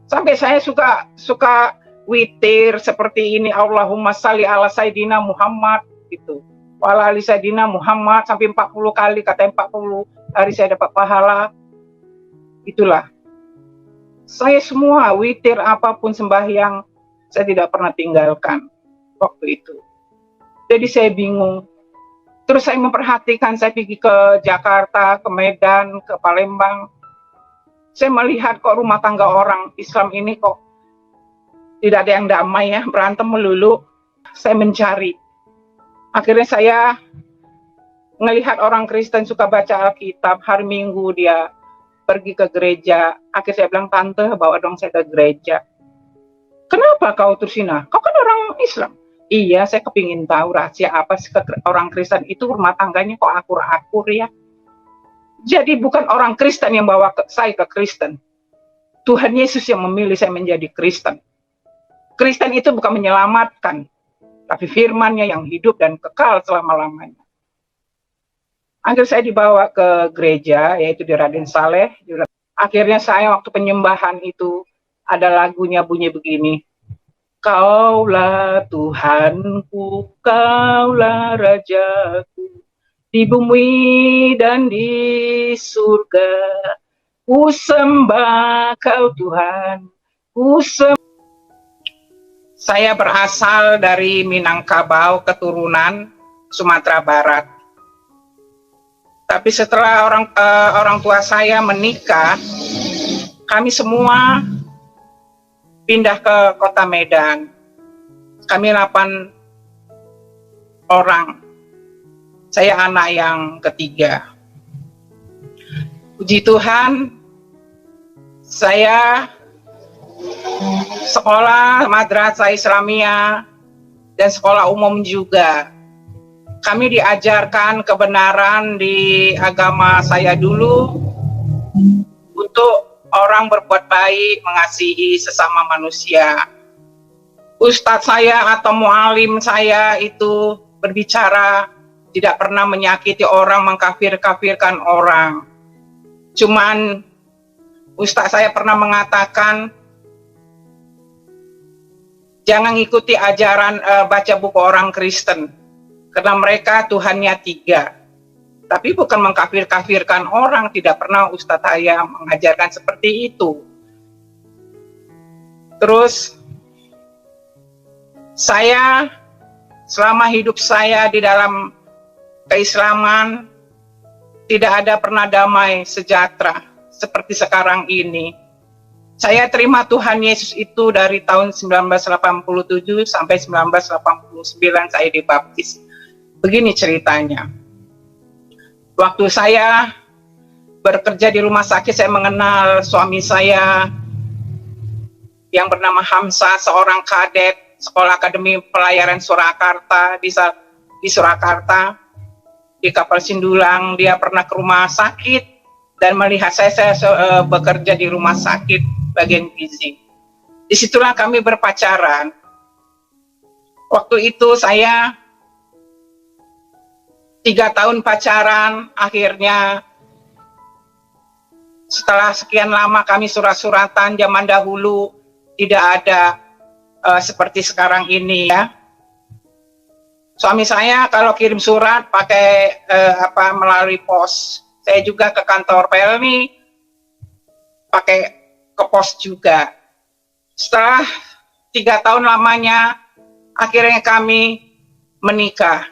Sampai saya suka witir seperti ini, Allahumma salli ala Sayyidina Muhammad gitu. Wa ali Sayyidina Muhammad sampai 40 kali, kata 40 hari saya dapat pahala. Itulah. Saya semua witir apapun sembahyang saya tidak pernah tinggalkan waktu itu. Jadi saya bingung. Terus saya memperhatikan, saya pergi ke Jakarta, ke Medan, ke Palembang. Saya melihat kok rumah tangga orang Islam ini kok tidak ada yang damai ya, berantem melulu. Saya mencari. Akhirnya saya melihat orang Kristen suka baca Alkitab, hari Minggu dia pergi ke gereja. Akhirnya saya bilang, tante bawa dong saya ke gereja. Kenapa kau tersina? Kau kan orang Islam. Iya, saya kepingin tahu rahasia apa sih orang Kristen itu rumah tangganya kok akur-akur ya. Jadi bukan orang Kristen yang bawa saya ke Kristen. Tuhan Yesus yang memilih saya menjadi Kristen. Kristen itu bukan menyelamatkan, tapi firman-Nya yang hidup dan kekal selama-lamanya. Akhirnya saya dibawa ke gereja, yaitu di Raden Saleh. Akhirnya saya waktu penyembahan itu, ada lagunya bunyi begini. Kaulah Tuhanku, kaulah Rajaku, di bumi dan di surga, ku sembah kau Tuhan, ku sembah. Saya berasal dari Minangkabau, keturunan Sumatera Barat. Tapi setelah orang tua saya menikah, kami semua pindah ke kota Medan. Kami 8 orang. Saya anak yang ketiga. Puji Tuhan, saya sekolah madrasah Islamiyah dan sekolah umum juga. Kami diajarkan kebenaran di agama saya dulu untuk orang berbuat baik, mengasihi sesama manusia. Ustadz saya atau mualim saya itu berbicara tidak pernah menyakiti orang, mengkafir-kafirkan orang. Cuman ustadz saya pernah mengatakan, jangan ikuti ajaran baca buku orang Kristen, karena mereka Tuhannya 3. Tapi bukan mengkafir-kafirkan orang, tidak pernah ustadz saya mengajarkan seperti itu. Terus saya selama hidup saya di dalam keislaman tidak ada pernah damai sejahtera seperti sekarang ini. Saya terima Tuhan Yesus itu dari tahun 1987 sampai 1989 saya dibaptis. Begini ceritanya. Waktu saya bekerja di rumah sakit, saya mengenal suami saya yang bernama Hamzah, seorang kadet Sekolah Akademi Pelayaran Surakarta di Surakarta. Di Kapal Sindulang, dia pernah ke rumah sakit dan melihat saya bekerja di rumah sakit bagian gizi. Disitulah kami berpacaran. Waktu itu saya 3 tahun pacaran, akhirnya setelah sekian lama kami surat-suratan, zaman dahulu tidak ada seperti sekarang ini ya. Suami saya kalau kirim surat pakai melalui pos. Saya juga ke kantor Pelni pakai ke pos juga. Setelah 3 tahun lamanya, akhirnya kami menikah.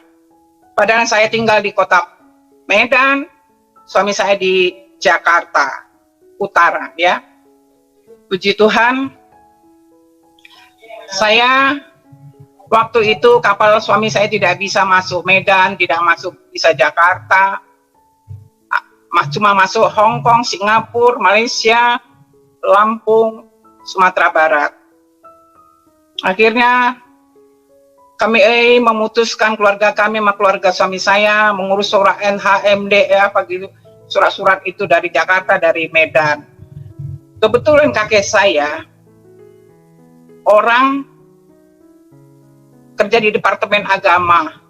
Padahal saya tinggal di kota Medan, suami saya di Jakarta Utara ya. Puji Tuhan, saya waktu itu kapal suami saya tidak bisa masuk Medan, tidak masuk bisa Jakarta, cuma masuk Hong Kong, Singapura, Malaysia, Lampung, Sumatera Barat. Akhirnya kami memutuskan, keluarga kami sama keluarga suami saya mengurus surat NHMD ya, begitu surat-surat itu dari Jakarta, dari Medan. Kebetulan kakek saya orang kerja di Departemen Agama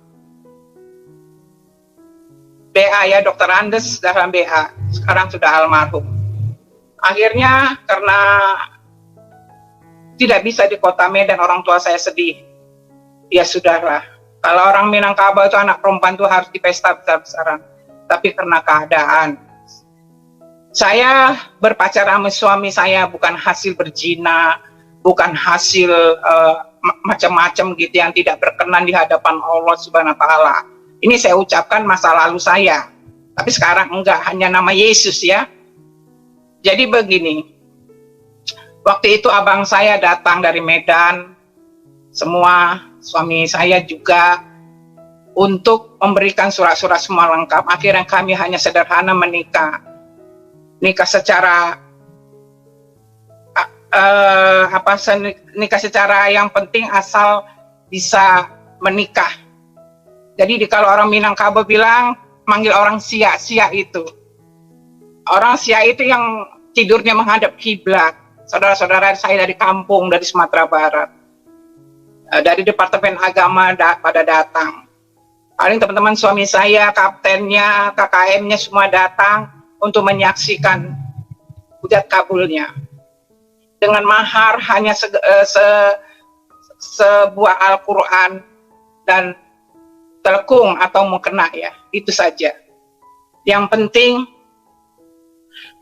BA ya, Dr. Andes dalam BA, sekarang sudah almarhum. Akhirnya karena tidak bisa di kota Medan, orang tua saya sedih. Ya sudahlah, kalau orang Minangkabau itu anak perempuan itu harus dipesta besar-besaran. Tapi karena keadaan, saya berpacaran sama suami saya bukan hasil berzina, bukan hasil macam-macam gitu yang tidak berkenan di hadapan Allah Subhanahu wa Ta'ala. Ini saya ucapkan masa lalu saya, tapi sekarang enggak, hanya nama Yesus ya. Jadi begini, waktu itu abang saya datang dari Medan, semua suami saya juga, untuk memberikan surat-surat semua lengkap. Akhirnya kami hanya sederhana menikah secara nikah secara yang penting asal bisa menikah. Jadi kalau orang Minangkabau bilang manggil orang sia-sia itu. Orang sia itu yang tidurnya menghadap kiblat. Saudara-saudara saya dari kampung, dari Sumatera Barat, dari Departemen Agama pada datang. Paling teman-teman suami saya, kaptennya, KKM-nya semua datang untuk menyaksikan hujat kabulnya. Dengan mahar hanya sebuah Al-Quran dan telekung atau mukena ya, itu saja. Yang penting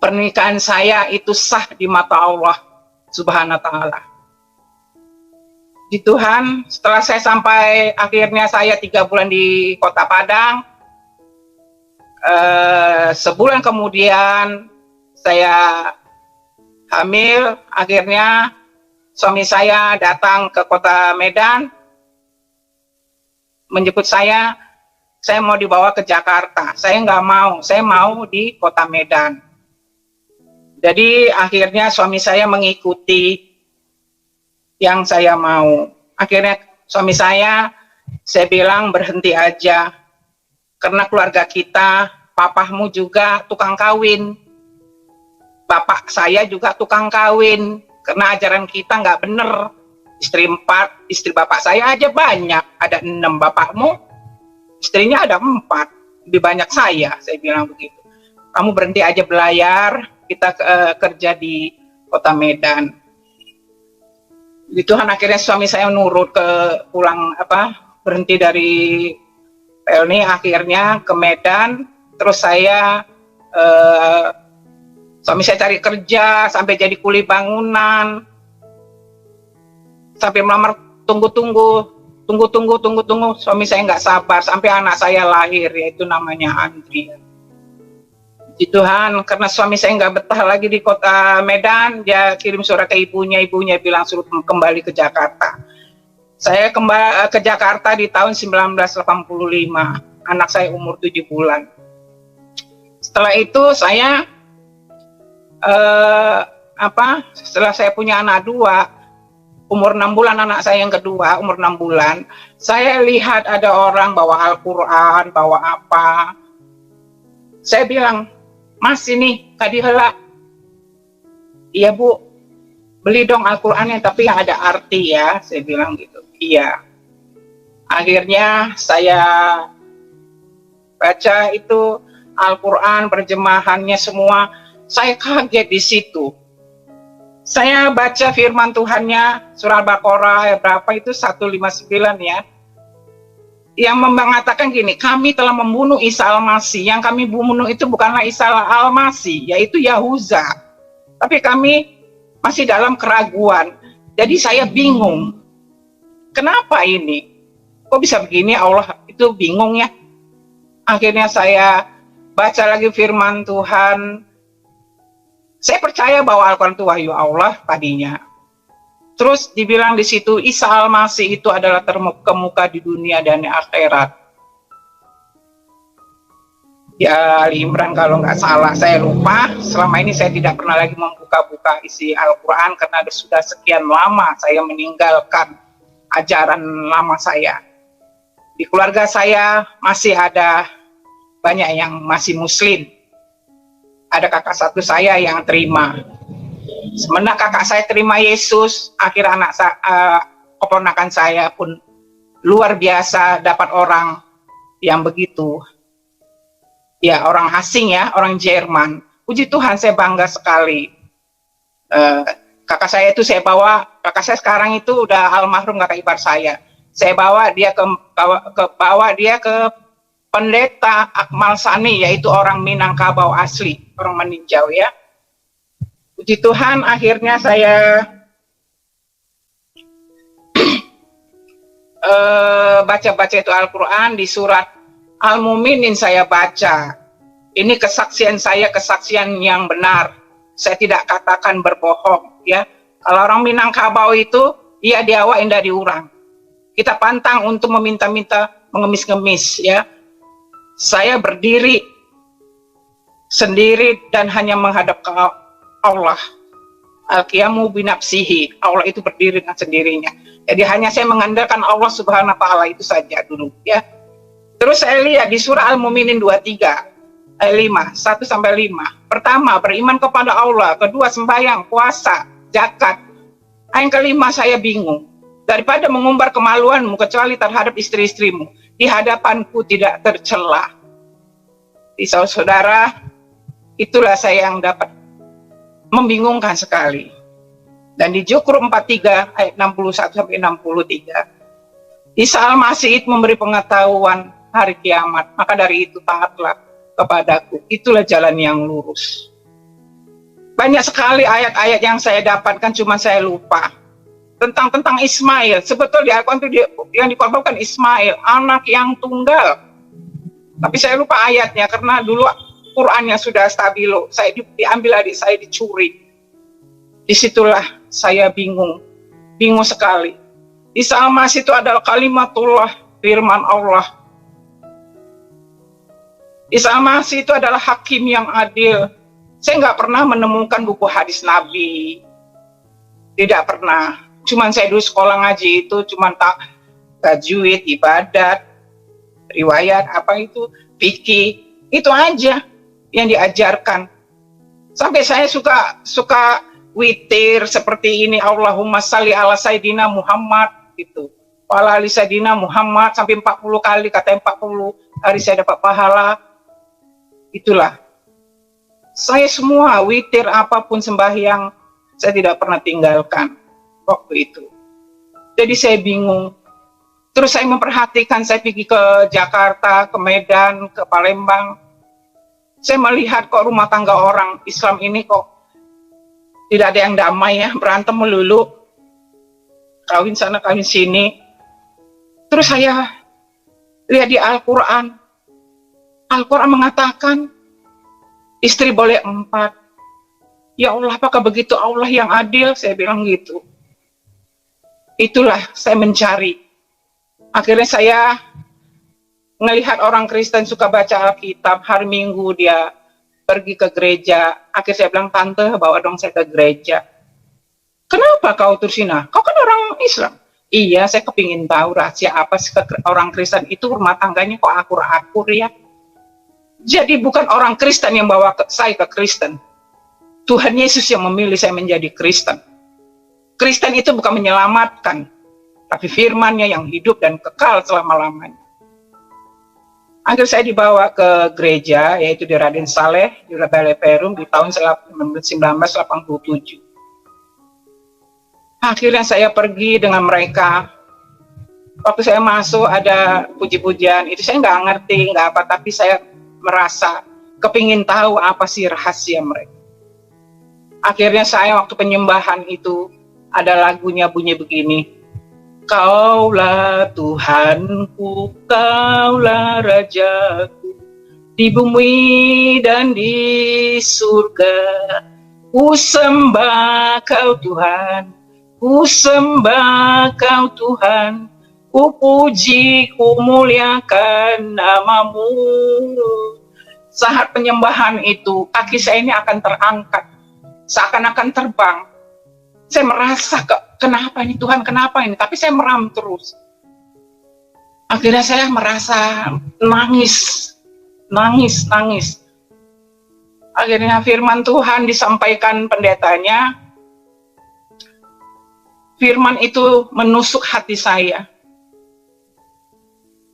pernikahan saya itu sah di mata Allah Subhanahu wa Ta'ala. Di Tuhan, setelah saya sampai akhirnya saya 3 bulan di Kota Padang, sebulan kemudian saya hamil. Akhirnya suami saya datang ke Kota Medan menjemput saya mau dibawa ke Jakarta. Saya nggak mau, saya mau di Kota Medan. Jadi akhirnya suami saya mengikuti yang saya mau. Akhirnya suami saya bilang berhenti aja. Karena keluarga kita, papahmu juga tukang kawin. Bapak saya juga tukang kawin. Karena ajaran kita nggak bener. Istri 4, istri bapak saya aja banyak. Ada 6, bapakmu istrinya ada 4. Lebih banyak saya bilang begitu. Kamu berhenti aja belayar, kita kerja di Kota Medan. Di Tuhan akhirnya suami saya nurut berhenti dari Pelni akhirnya ke Medan. Terus suami saya cari kerja sampai jadi kuli bangunan, sampai melamar, tunggu. Suami saya nggak sabar sampai anak saya lahir, yaitu namanya Andri. Di Tuhan, karena suami saya nggak betah lagi di Kota Medan, dia kirim surat ke ibunya bilang suruh kembali ke Jakarta. Saya kembali ke Jakarta di tahun 1985, anak saya umur 7 bulan. Setelah itu saya setelah saya punya anak 2, umur 6 bulan anak saya yang kedua, umur 6 bulan, saya lihat ada orang bawa Al-Quran, bawa apa. Saya bilang, Mas ini kadihela. Iya Bu, beli dong Al-Qurannya tapi yang ada arti ya, saya bilang gitu. Iya. Akhirnya saya baca itu Al-Quran, terjemahannya semua. Saya kaget di situ. Saya baca firman Tuhannya, surah Al-Baqarah ayat berapa itu, 159 ya. Yang mengatakan gini, kami telah membunuh Isa Al-Masih. Yang kami bunuh itu bukanlah Isa Al-Masih, yaitu Yahuza. Tapi kami masih dalam keraguan. Jadi saya bingung. Kenapa ini? Kok bisa begini? Allah itu bingung ya. Akhirnya saya baca lagi firman Tuhan. Saya percaya bahwa Al-Quran itu wahyu Allah tadinya. Terus dibilang di situ Isa Al-Masih itu adalah terkemuka di dunia dan di akhirat. Ya Ali Imran kalau nggak salah, saya lupa. Selama ini saya tidak pernah lagi membuka-buka isi Al-Quran karena sudah sekian lama saya meninggalkan ajaran lama saya. Di keluarga saya masih ada banyak yang masih Muslim. Ada kakak satu saya yang terima. Semenjak kakak saya terima Yesus, akhir anak keponakan saya pun luar biasa dapat orang yang begitu. Ya, orang asing ya, orang Jerman. Puji Tuhan, saya bangga sekali. Kakak saya itu kakak saya sekarang itu udah almarhum kakak ipar saya. Saya bawa dia ke pendeta Akmal Sani, yaitu orang Minangkabau asli, orang meninjau ya. Puji Tuhan, akhirnya saya baca-baca itu Al-Quran di surat Al-Muminin saya baca. Ini kesaksian saya, kesaksian yang benar. Saya tidak katakan berbohong ya. Kalau orang Minangkabau itu, dia diawak indah diurang. Kita pantang untuk meminta-minta, mengemis-ngemis ya. Saya berdiri sendiri dan hanya menghadap ke Allah. Al-Qiyamu binafsihi. Allah itu berdiri dengan sendirinya. Jadi hanya saya mengandalkan Allah Subhanahu wa Ta'ala itu saja dulu ya. Terus saya lihat di surah Al-Mu'minin 23 ayat 5, 1 sampai 5. Pertama, beriman kepada Allah. Kedua, sembahyang, puasa, zakat. Yang kelima, saya bingung. Daripada mengumbar kemaluanmu kecuali terhadap istri-istrimu, di hadapanku tidak tercela. Di saudara, itulah saya yang dapat membingungkan sekali. Dan di Zukruf 43 ayat 61 sampai 63, Isa Al-Masih memberi pengetahuan hari kiamat, maka dari itu taatlah kepadaku. Itulah jalan yang lurus. Banyak sekali ayat-ayat yang saya dapatkan, cuma saya lupa. tentang Ismail. Sebetulnya yang dikorbankan Ismail, anak yang tunggal. Tapi saya lupa ayatnya karena dulu Qurannya sudah stabilo. Saya diambil adik saya, dicuri. Disitulah saya bingung sekali. Isa al-Masih itu adalah kalimatullah, firman Allah. Isa al-Masih itu adalah hakim yang adil. Saya nggak pernah menemukan buku hadis Nabi. Tidak pernah. Cuman saya dulu sekolah ngaji itu cuman tajwid, ibadat, riwayat, fikih. Itu aja yang diajarkan. Sampai saya suka witir seperti ini, Allahumma salli ala Sayyidina Muhammad gitu. Wala ali Sayyidina Muhammad sampai 40 kali, kata 40 hari saya dapat pahala. Itulah. Saya semua witir apapun sembahyang saya tidak pernah tinggalkan waktu itu. Jadi saya bingung. Terus saya memperhatikan, saya pergi ke Jakarta, ke Medan, ke Palembang. Saya melihat kok rumah tangga orang Islam ini kok tidak ada yang damai ya, berantem melulu. Kawin sana, kawin sini. Terus saya lihat di Al-Quran. Al-Quran mengatakan istri boleh 4. Ya Allah, apakah begitu Allah yang adil? Saya bilang gitu. Itulah saya mencari. Akhirnya saya melihat orang Kristen suka baca Alkitab. Hari Minggu dia pergi ke gereja. Akhirnya saya bilang, tante bawa dong saya ke gereja. Kenapa kau terusin? Kau kan orang Islam. Iya, saya kepingin tahu rahasia apa sih orang Kristen itu rumah tangganya kok akur-akur ya. Jadi bukan orang Kristen yang bawa saya ke Kristen. Tuhan Yesus yang memilih saya menjadi Kristen. Kristen itu bukan menyelamatkan, tapi firman-Nya yang hidup dan kekal selama-lamanya. Akhirnya saya dibawa ke gereja, yaitu di Raden Saleh, di Balai Perum, di tahun 1987. Akhirnya saya pergi dengan mereka. Waktu saya masuk ada puji-pujian, itu saya nggak ngerti, nggak apa, tapi saya merasa kepingin tahu apa sih rahasia mereka. Akhirnya saya waktu penyembahan itu, ada lagunya bunyi begini. Kaulah Tuhanku, Kaulah Rajaku, di bumi dan di surga. Ku sembah Kau Tuhan, ku sembah Kau Tuhan, ku puji, ku muliakan nama-Mu. Saat penyembahan itu, kaki saya ini akan terangkat, seakan-akan terbang. Saya merasa, kenapa ini Tuhan, kenapa ini? Tapi saya meram terus. Akhirnya saya merasa nangis. Akhirnya firman Tuhan disampaikan pendetanya. Firman itu menusuk hati saya.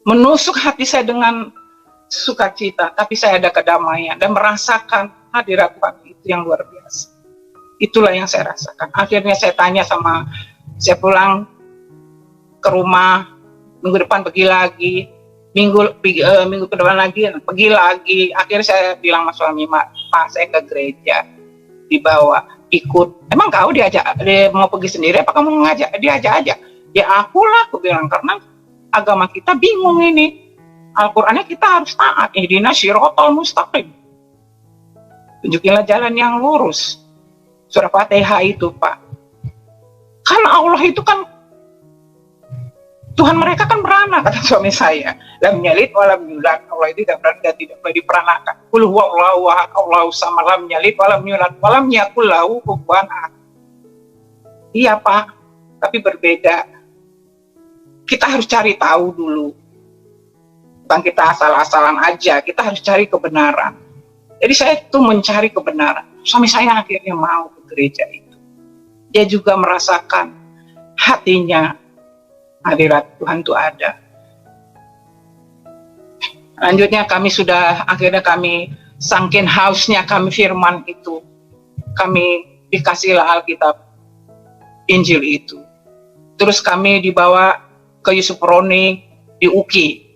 Menusuk hati saya dengan sukacita. Tapi saya ada kedamaian dan merasakan hadirat Tuhan itu yang luar biasa. Itulah yang saya rasakan. Akhirnya saya tanya saya pulang ke rumah, minggu depan pergi lagi, minggu kedua lagi pergi lagi. Akhirnya saya bilang sama suami, Pak, saya ke gereja, dibawa, ikut. Emang kau dia mau pergi sendiri, apa kamu diajak aja? Ya akulah, aku bilang, karena agama kita bingung ini. Al-Qur'annya kita harus taat. Ihdinas shiratal mustaqim. Tunjukilah jalan yang lurus. Surah Fatihah itu, Pak. Karena Allah itu kan Tuhan mereka kan beranak, kata suami saya. Lam yalid walam yulad. Allah itu tidak beranak dan tidak boleh diperanakan. Qul huwallahu ahad, Allahu samad, lam yalid walam yulad walam yakul lahu kufuwan ahad. Iya, Pak. Tapi berbeda. Kita harus cari tahu dulu. Bukan kita asal-asalan aja, kita harus cari kebenaran. Jadi saya tuh mencari kebenaran. Suami saya akhirnya mau ke gereja itu. Dia juga merasakan hatinya hadirat Tuhan itu ada. Lanjutnya akhirnya kami sangkin hausnya kami firman itu. Kami dikasihlah Alkitab Injil itu. Terus kami dibawa ke Yusuf Roni di UKI.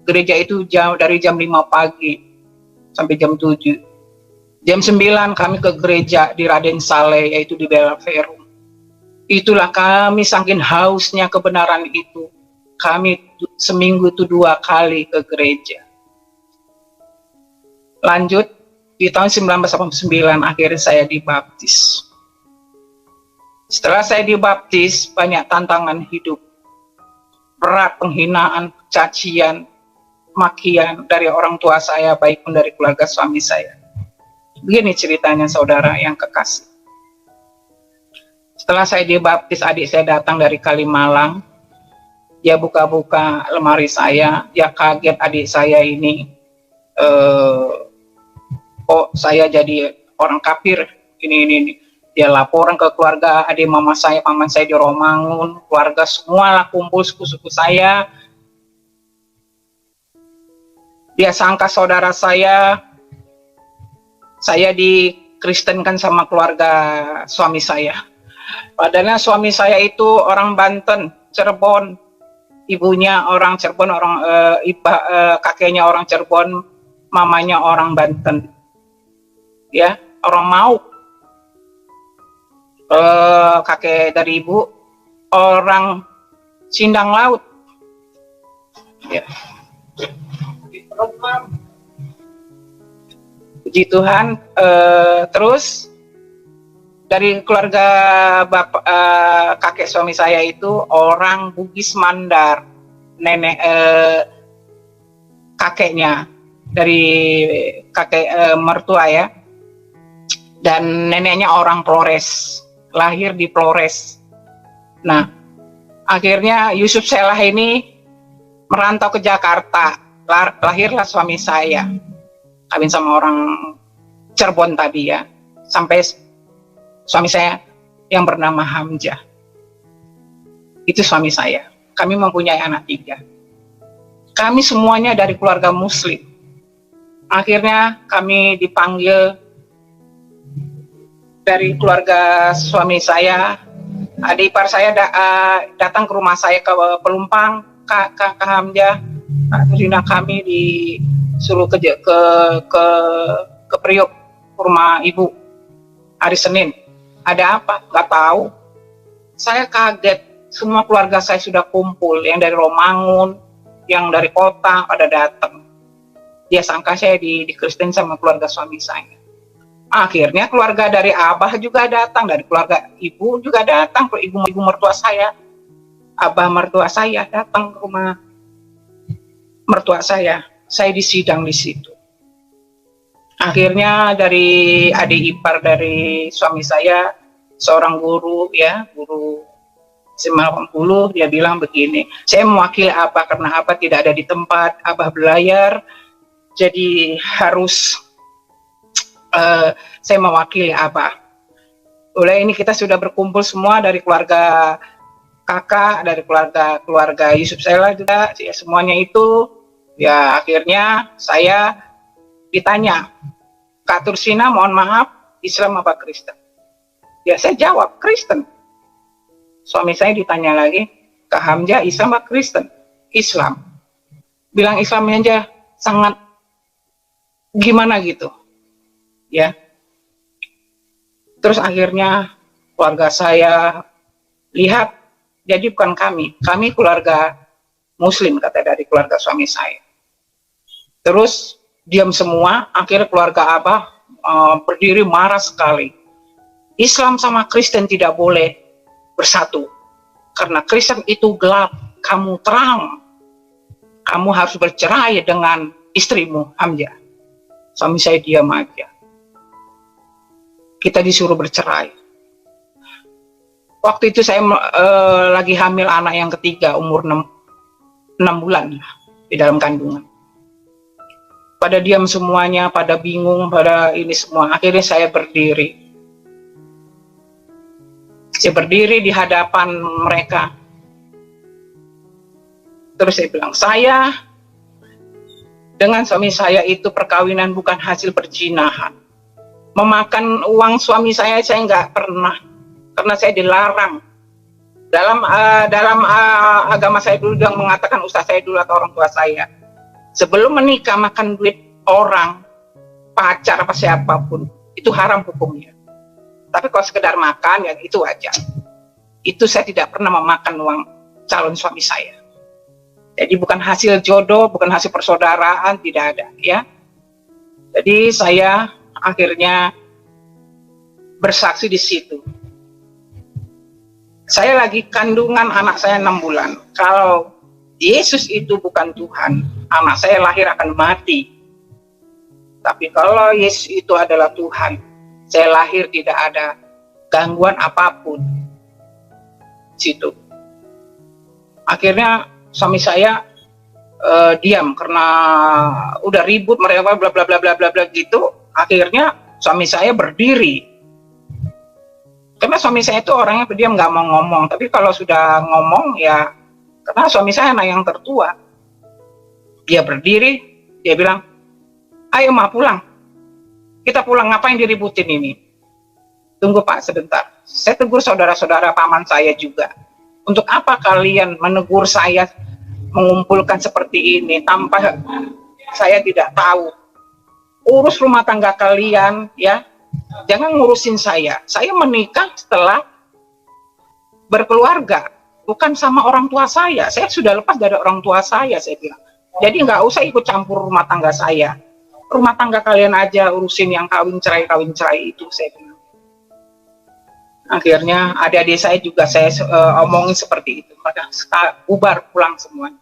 Gereja itu dari jam 5 pagi sampai jam 7. Jam 9 kami ke gereja di Raden Saleh, yaitu di Bela Verum. Itulah kami saking hausnya kebenaran itu. Kami seminggu itu 2 kali ke gereja. Lanjut, di tahun 1989 akhirnya saya dibaptis. Setelah saya dibaptis, banyak tantangan hidup. Berat, penghinaan, cacian, makian dari orang tua saya, baik pun dari keluarga suami saya. Begini ceritanya saudara yang kekasih. Setelah saya dibaptis, adik saya datang dari Kalimalang. Dia buka-buka lemari saya, dia kaget adik saya ini. Oh, saya jadi orang kafir, ini. Dia laporan ke keluarga adik paman saya di Romangun, keluarga semua lah kumpul, suku-suku saya. Dia sangka saudara saya dikristenkan sama keluarga suami saya. Padahal suami saya itu orang Banten, Cirebon, ibunya orang Cirebon, kakeknya orang Cirebon, mamanya orang Banten, ya, orang Mauk. Kakek dari ibu orang Sindang Laut, ya. Puji Tuhan. Terus dari keluarga kakek suami saya itu orang Bugis Mandar, nenek kakeknya dari kakek mertua ya, dan neneknya orang Flores, lahir di Flores. Nah, akhirnya Yusuf Selah ini merantau ke Jakarta, lahirlah suami saya, kawin sama orang Cirebon tadi ya, sampai suami saya yang bernama Hamzah. Itu suami saya. Kami mempunyai anak 3. Kami semuanya dari keluarga Muslim. Akhirnya kami dipanggil dari keluarga suami saya, adik ipar saya datang ke rumah saya ke Pelumpang, Kak Hamzah, Rina, kami disuruh ke Priok, rumah ibu, hari Senin. Ada apa? Nggak tahu. Saya kaget, semua keluarga saya sudah kumpul, yang dari Romangun, yang dari kota pada datang. Dia sangka saya dikristen sama keluarga suami saya. Akhirnya keluarga dari abah juga datang, dari keluarga ibu juga datang, ke ibu mertua saya, abah mertua saya datang ke rumah mertua saya disidang di situ. Akhirnya dari adik ipar dari suami saya, seorang guru ya, guru 90, dia bilang begini, saya mewakili abah karena abah tidak ada di tempat, abah belayar, jadi harus saya mewakili abah. Oleh ini kita sudah berkumpul semua dari keluarga kakak, dari keluarga Yusuf Selah juga, ya, semuanya itu. Ya akhirnya saya ditanya, Kak Tursina mohon maaf, Islam apa Kristen? Ya saya jawab Kristen. Suami saya ditanya lagi, Kak Hamzah Islam apa Kristen? Islam. Bilang Islamnya aja sangat gimana gitu. Ya, terus akhirnya keluarga saya lihat, jadi bukan kami keluarga Muslim, kata dari keluarga suami saya. Terus diam semua, akhirnya keluarga abah berdiri marah sekali. Islam sama Kristen tidak boleh bersatu, karena Kristen itu gelap, kamu terang, kamu harus bercerai dengan istrimu Hamzah. Suami saya diam aja. Kita disuruh bercerai. Waktu itu saya lagi hamil anak yang ketiga, umur 6 bulan di dalam kandungan. Pada diam semuanya, pada bingung, pada ini semua. Akhirnya saya berdiri. Saya berdiri di hadapan mereka. Terus saya bilang, saya dengan suami saya itu perkawinan bukan hasil perzinahan. Memakan uang suami saya nggak pernah, karena saya dilarang. Dalam agama saya dulu yang mengatakan, ustaz saya dulu atau orang tua saya, sebelum menikah makan duit orang, pacar apa siapapun, itu haram hukumnya. Tapi kalau sekedar makan ya itu wajar. itu saya tidak pernah memakan uang calon suami saya. Jadi bukan hasil jodoh, bukan hasil persaudaraan, tidak ada ya. Jadi saya akhirnya bersaksi di situ. Saya lagi kandungan anak saya 6 bulan. Kalau Yesus itu bukan Tuhan, anak saya lahir akan mati. Tapi kalau Yesus itu adalah Tuhan, saya lahir tidak ada gangguan apapun. Situ. Akhirnya suami saya diam karena udah ribut mereka bla bla bla bla bla bla gitu. Akhirnya suami saya berdiri. Karena suami saya itu orangnya diam, nggak mau ngomong. Tapi kalau sudah ngomong ya, karena suami saya anak yang tertua, dia berdiri, dia bilang, ayo Ma pulang, kita pulang, ngapain diributin ini? Tunggu Pak sebentar, saya tegur saudara-saudara paman saya juga. Untuk apa kalian menegur saya, mengumpulkan seperti ini tanpa saya tidak tahu? Urus rumah tangga kalian ya. Jangan ngurusin saya. Saya menikah setelah berkeluarga, bukan sama orang tua saya. Saya sudah lepas dari orang tua saya bilang. Jadi nggak usah ikut campur rumah tangga saya. Rumah tangga kalian aja urusin, yang kawin cerai itu, saya bilang. Akhirnya adik-adik saya juga saya omongin seperti itu. Maka bubar pulang semua.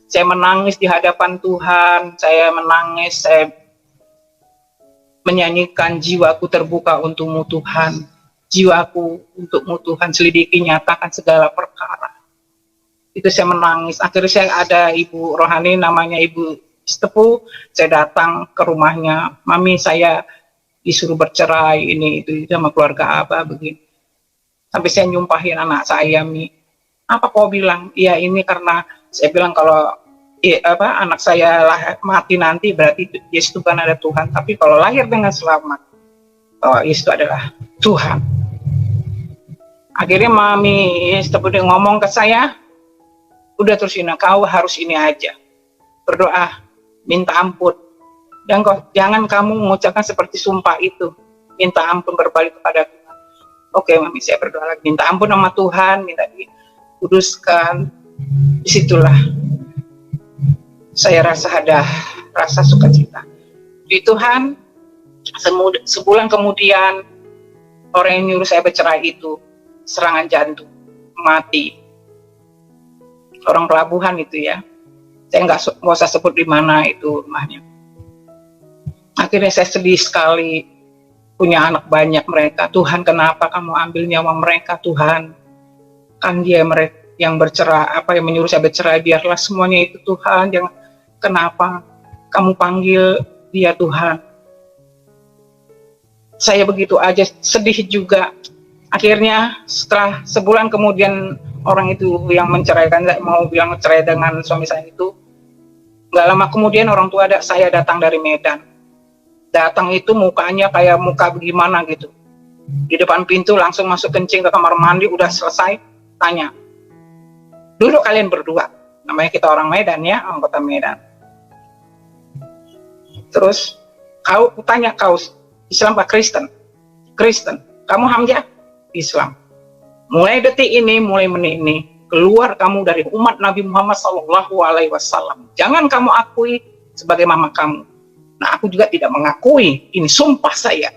Saya menangis di hadapan Tuhan. Saya menangis. Saya menyanyikan, jiwaku terbuka untukmu Tuhan, jiwaku untukmu Tuhan, selidiki nyatakan segala perkara. Itu saya menangis. Akhirnya saya ada ibu rohani namanya Ibu Stepu, saya datang ke rumahnya, Mami saya disuruh bercerai ini itu sama keluarga Abah begini. Sampai saya nyumpahin anak saya, Mi, apa kau bilang? Iya ini karena saya bilang kalau anak saya mati nanti berarti Yesus itu kan ada Tuhan, tapi kalau lahir dengan selamat, Yesus itu adalah Tuhan. Akhirnya Mami seperti ngomong ke saya, udah terus ini kau harus ini aja, berdoa, minta ampun, dan jangan kamu mengucapkan seperti sumpah itu, minta ampun, berbalik kepada Tuhan. Oke Mami, saya berdoa lagi, minta ampun sama Tuhan, minta dikuduskan. Disitulah saya rasa ada rasa sukacita di Tuhan. Sebulan kemudian orang yang nyuruh saya bercerai itu serangan jantung, mati. Orang pelabuhan itu ya, saya nggak usah sebut di mana itu rumahnya. Akhirnya saya sedih sekali, punya anak banyak mereka. Tuhan kenapa kamu ambil nyawa mereka Tuhan? Kan dia mereka yang bercerai, yang menyuruh saya bercerai, biarlah semuanya itu Tuhan. Jangan, kenapa kamu panggil dia Tuhan? Saya begitu aja sedih juga. Akhirnya setelah sebulan kemudian orang itu yang menceraikan, mau bilang cerai dengan suami saya itu, nggak lama kemudian orang tua saya datang dari Medan. Datang itu mukanya kayak muka bagaimana gitu. Di depan pintu langsung masuk kencing ke kamar mandi, udah selesai, tanya, duduk kalian berdua. Namanya kita orang Medan ya, anggota Medan. Terus kau tanya, kau Islam apa Kristen? Kristen. Kamu Hamzah? Islam. Mulai detik ini, mulai menit ini, keluar kamu dari umat Nabi Muhammad SAW. Jangan kamu akui sebagai mama kamu. Nah, aku juga tidak mengakui. Ini sumpah saya.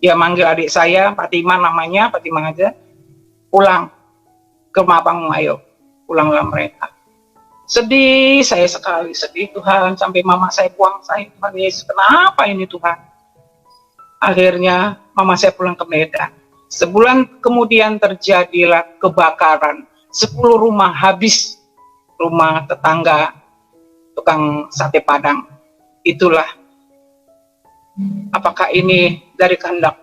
Dia manggil adik saya, Fatima namanya, Fatima aja, pulang ke Mapang, ayo pulanglah mereka. Sedih saya sekali, sedih Tuhan, sampai mama saya buang saya, Tuhan Yesus, kenapa ini Tuhan? Akhirnya mama saya pulang ke Medan. Sebulan kemudian terjadilah kebakaran, 10 rumah habis, rumah tetangga tukang sate Padang. Itulah, apakah ini dari kehendak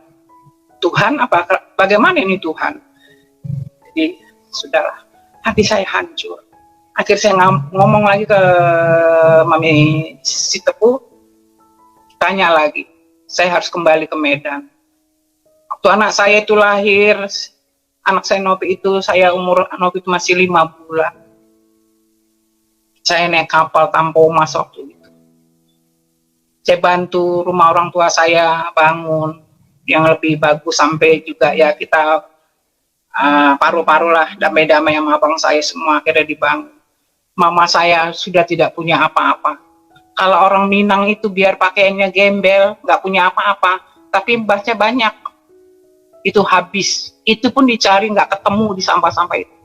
Tuhan? Apakah bagaimana ini Tuhan? Jadi sudahlah, hati saya hancur. Akhirnya saya ngomong lagi ke Mami Sitepu, tanya lagi, saya harus kembali ke Medan. Waktu anak saya itu lahir, anak saya Novi itu, umur Novi itu masih 5 bulan. Saya naik kapal tanpa emas waktu itu. Saya bantu rumah orang tua saya bangun. yang lebih bagus, sampai juga ya kita paru-paru lah damai-damai sama abang saya, semua akhirnya dibangun. Mama saya sudah tidak punya apa-apa. Kalau orang Minang itu biar pakaiannya gembel, nggak punya apa-apa, tapi baca banyak, itu habis. Itu pun dicari nggak ketemu di sampah-sampah itu,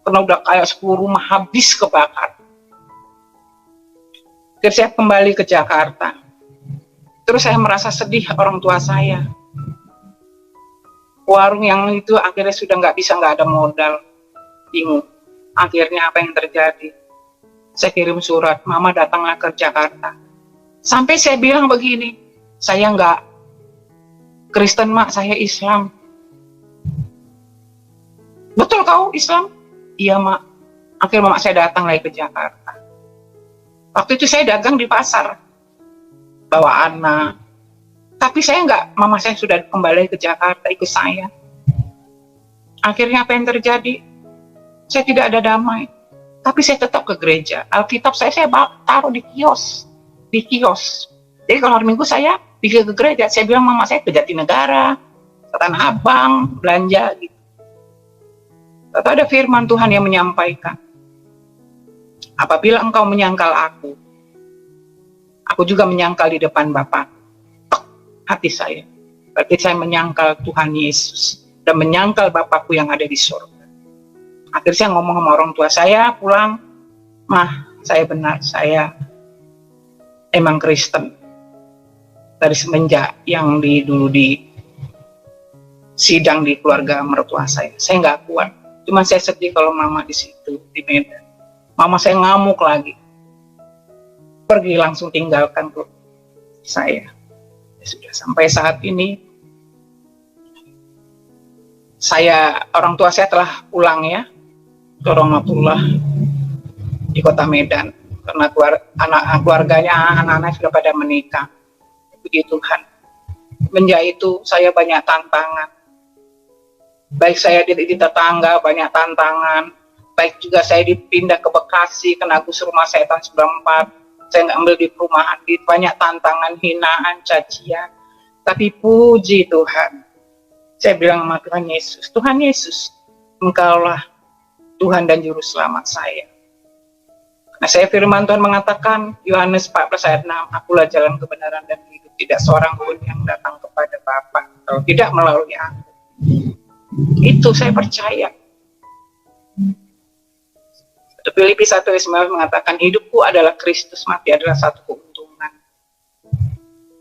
karena udah kayak 10 rumah habis kebakar. Terus saya kembali ke Jakarta. Terus saya merasa sedih orang tua saya. Warung yang itu akhirnya sudah nggak bisa, nggak ada modal, bingung. Akhirnya apa yang terjadi? Saya kirim surat, Mama datanglah ke Jakarta. Sampai saya bilang begini, saya nggak Kristen Mak, saya Islam. Betul kau Islam? Iya Mak. Akhirnya Mama saya datang lagi ke Jakarta. Waktu itu saya dagang di pasar, bawa anak. Tapi saya nggak, mama saya sudah kembali ke Jakarta ikut saya. Akhirnya apa yang terjadi? Saya tidak ada damai. Tapi saya tetap ke gereja. Alkitab saya taruh di kios. Jadi kalau hari Minggu saya pergi ke gereja, saya bilang mama saya ke Jatinegara, ke Tanah Abang, belanja gitu. Lalu ada firman Tuhan yang menyampaikan, apabila engkau menyangkal aku juga menyangkal di depan Bapa. Hati saya, berarti saya menyangkal Tuhan Yesus dan menyangkal Bapakku yang ada di surga. Akhirnya saya ngomong sama orang tua saya pulang, Mah, saya benar, saya emang Kristen. Dari semenjak yang dulu di sidang di keluarga mertua saya nggak kuat. Cuma saya sedih kalau mama di situ di Medan. Mama saya ngamuk lagi, pergi langsung tinggalkan saya. Sudah sampai saat ini orang tua saya telah pulang ya ke Ramatullah di kota Medan, karena keluarganya, anak-anak sudah pada menikah. Puji Tuhan. Menjak itu saya banyak tantangan, baik saya di tetangga banyak tantangan, baik juga saya dipindah ke Bekasi kena gusur rumah saya tahun 94. Saya nggak ambil di perumahan, di banyak tantangan, hinaan, cacian. Tapi puji Tuhan, saya bilang sama Tuhan Yesus, Engkaulah Tuhan dan Juru Selamat saya. Nah, saya firman Tuhan mengatakan, Yohanes 14 ayat 6, akulah jalan kebenaran dan hidup, tidak seorang pun yang datang kepada Bapa kalau tidak melalui aku. Itu saya percaya. Filipi 1 ayat 9 mengatakan, hidupku adalah Kristus, mati adalah satu keuntungan.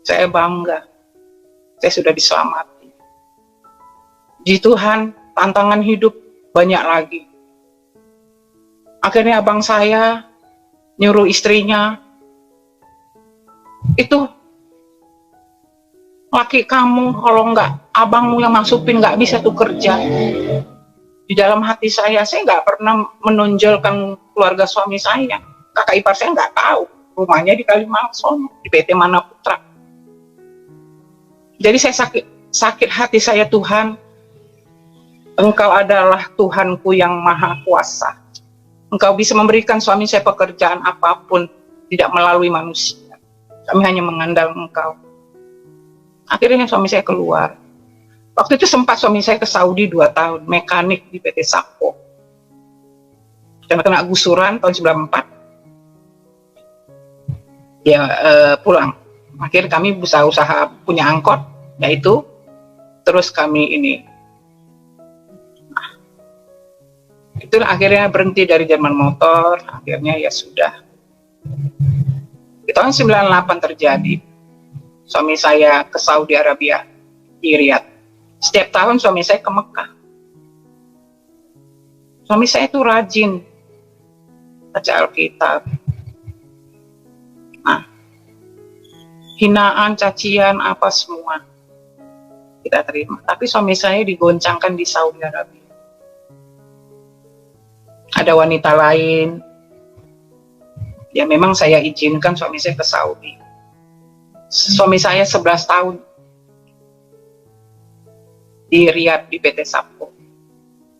Saya bangga, saya sudah diselamatkan. Di Tuhan, tantangan hidup banyak lagi. Akhirnya abang saya nyuruh istrinya, itu laki kamu kalau enggak abangmu yang masukin nggak bisa tuh kerja. Di dalam hati saya nggak pernah menonjolkan keluarga suami saya. Kakak ipar saya nggak tahu rumahnya di Kalimantan, di PT Mana Putra. Jadi saya sakit hati saya, Tuhan, Engkau adalah Tuhanku yang maha kuasa. Engkau bisa memberikan suami saya pekerjaan apapun, tidak melalui manusia. Kami hanya mengandalkan Engkau. Akhirnya suami saya keluar. Waktu itu sempat suami saya ke Saudi 2 tahun, mekanik di PT Sapo. Karena kena gusuran tahun 94. Ya pulang. Akhirnya kami usaha punya angkot, yaitu terus kami ini. Nah, itulah akhirnya berhenti dari Jerman motor, akhirnya ya sudah. Di tahun 98 terjadi. Suami saya ke Saudi Arabia, di Riyadh. Setiap tahun suami saya ke Mekah. Suami saya itu rajin baca Alkitab. Nah, hinaan, cacian, apa semua kita terima. Tapi suami saya digoncangkan di Saudi Arabia. Ada wanita lain. Ya memang saya izinkan suami saya ke Saudi. Suami saya 11 tahun di Riyadh di PT Sapo.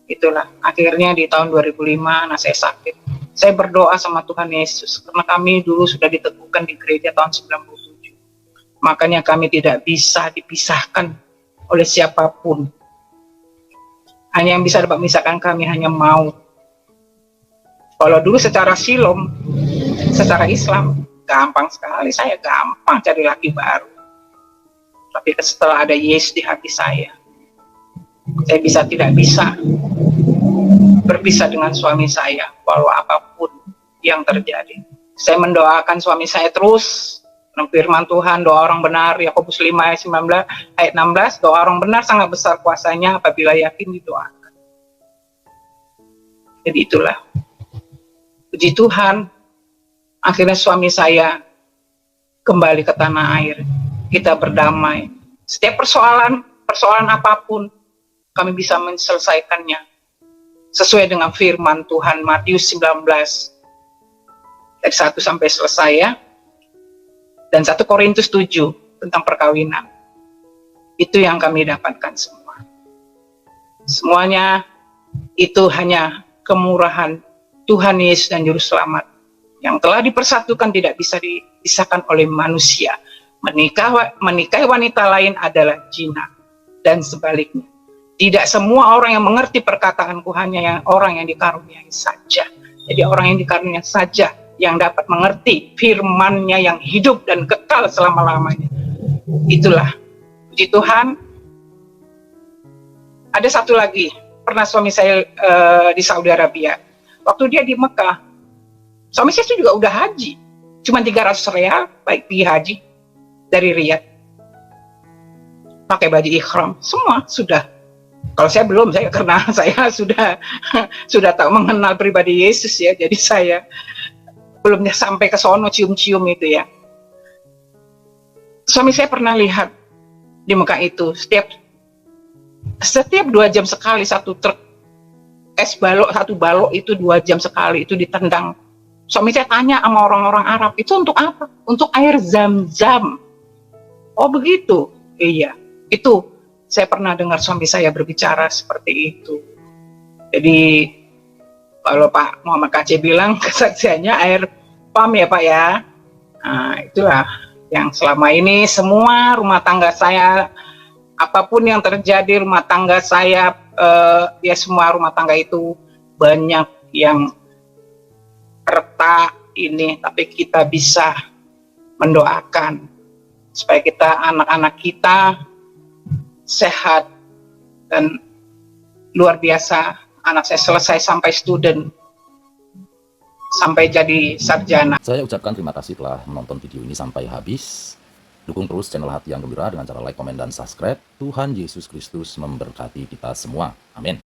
Itulah akhirnya di tahun 2005 anak saya sakit. Saya berdoa sama Tuhan Yesus karena kami dulu sudah diteguhkan di gereja tahun 97. Makanya kami tidak bisa dipisahkan oleh siapapun. Hanya yang bisa dapat memisahkan kami hanya maut. Kalau dulu secara silom, secara Islam, gampang sekali, saya gampang cari laki baru. Tapi setelah ada Yesus di hati saya tidak bisa berpisah dengan suami saya, walau apapun yang terjadi. Saya mendoakan suami saya terus, firman Tuhan, doa orang benar, Yakobus 5 ayat 16, doa orang benar sangat besar kuasanya apabila yakin didoakan. Jadi itulah, puji Tuhan, akhirnya suami saya kembali ke tanah air, kita berdamai. Setiap persoalan apapun, kami bisa menyelesaikannya sesuai dengan firman Tuhan Matius 19 dari 1 sampai selesai ya, dan 1 Korintus 7 tentang perkawinan. Itu yang kami dapatkan semua. Semuanya itu hanya kemurahan Tuhan Yesus dan Juru Selamat yang telah dipersatukan, tidak bisa dipisahkan oleh manusia. Menikahi wanita lain adalah zina dan sebaliknya. Tidak semua orang yang mengerti perkataanku, hanya yang orang yang dikaruniai saja. Jadi orang yang dikaruniai saja yang dapat mengerti firman-Nya yang hidup dan kekal selama-lamanya. Itulah, puji Tuhan. Ada satu lagi, pernah suami saya di Saudi Arabia. Waktu dia di Mekah, suami saya juga udah haji. Cuma 300 real, baik pergi haji dari Riyadh. Pakai baju ikhram, semua sudah. Kalau saya belum, karena saya sudah tak mengenal pribadi Yesus ya, jadi saya belum sampai ke sono cium-cium itu ya. Suami saya pernah lihat di Mekah itu, setiap 2 jam sekali satu truk es balok, satu balok itu 2 jam sekali itu ditendang. Suami saya tanya sama orang-orang Arab, itu untuk apa? Untuk air Zam-Zam. Oh begitu? Iya, itu saya pernah dengar suami saya berbicara seperti itu. Jadi kalau Pak Muhammad KC bilang kesaksiannya air pam ya Pak ya. Nah, itulah yang selama ini semua rumah tangga saya, apapun yang terjadi rumah tangga saya, ya semua rumah tangga itu banyak yang retak ini, tapi kita bisa mendoakan supaya kita, anak-anak kita sehat dan luar biasa. Anak saya selesai sampai student, sampai jadi sarjana. Saya ucapkan terima kasih telah menonton video ini sampai habis. Dukung terus channel Hati yang Gembira dengan cara like, komen, dan subscribe. Tuhan Yesus Kristus memberkati kita semua. Amin.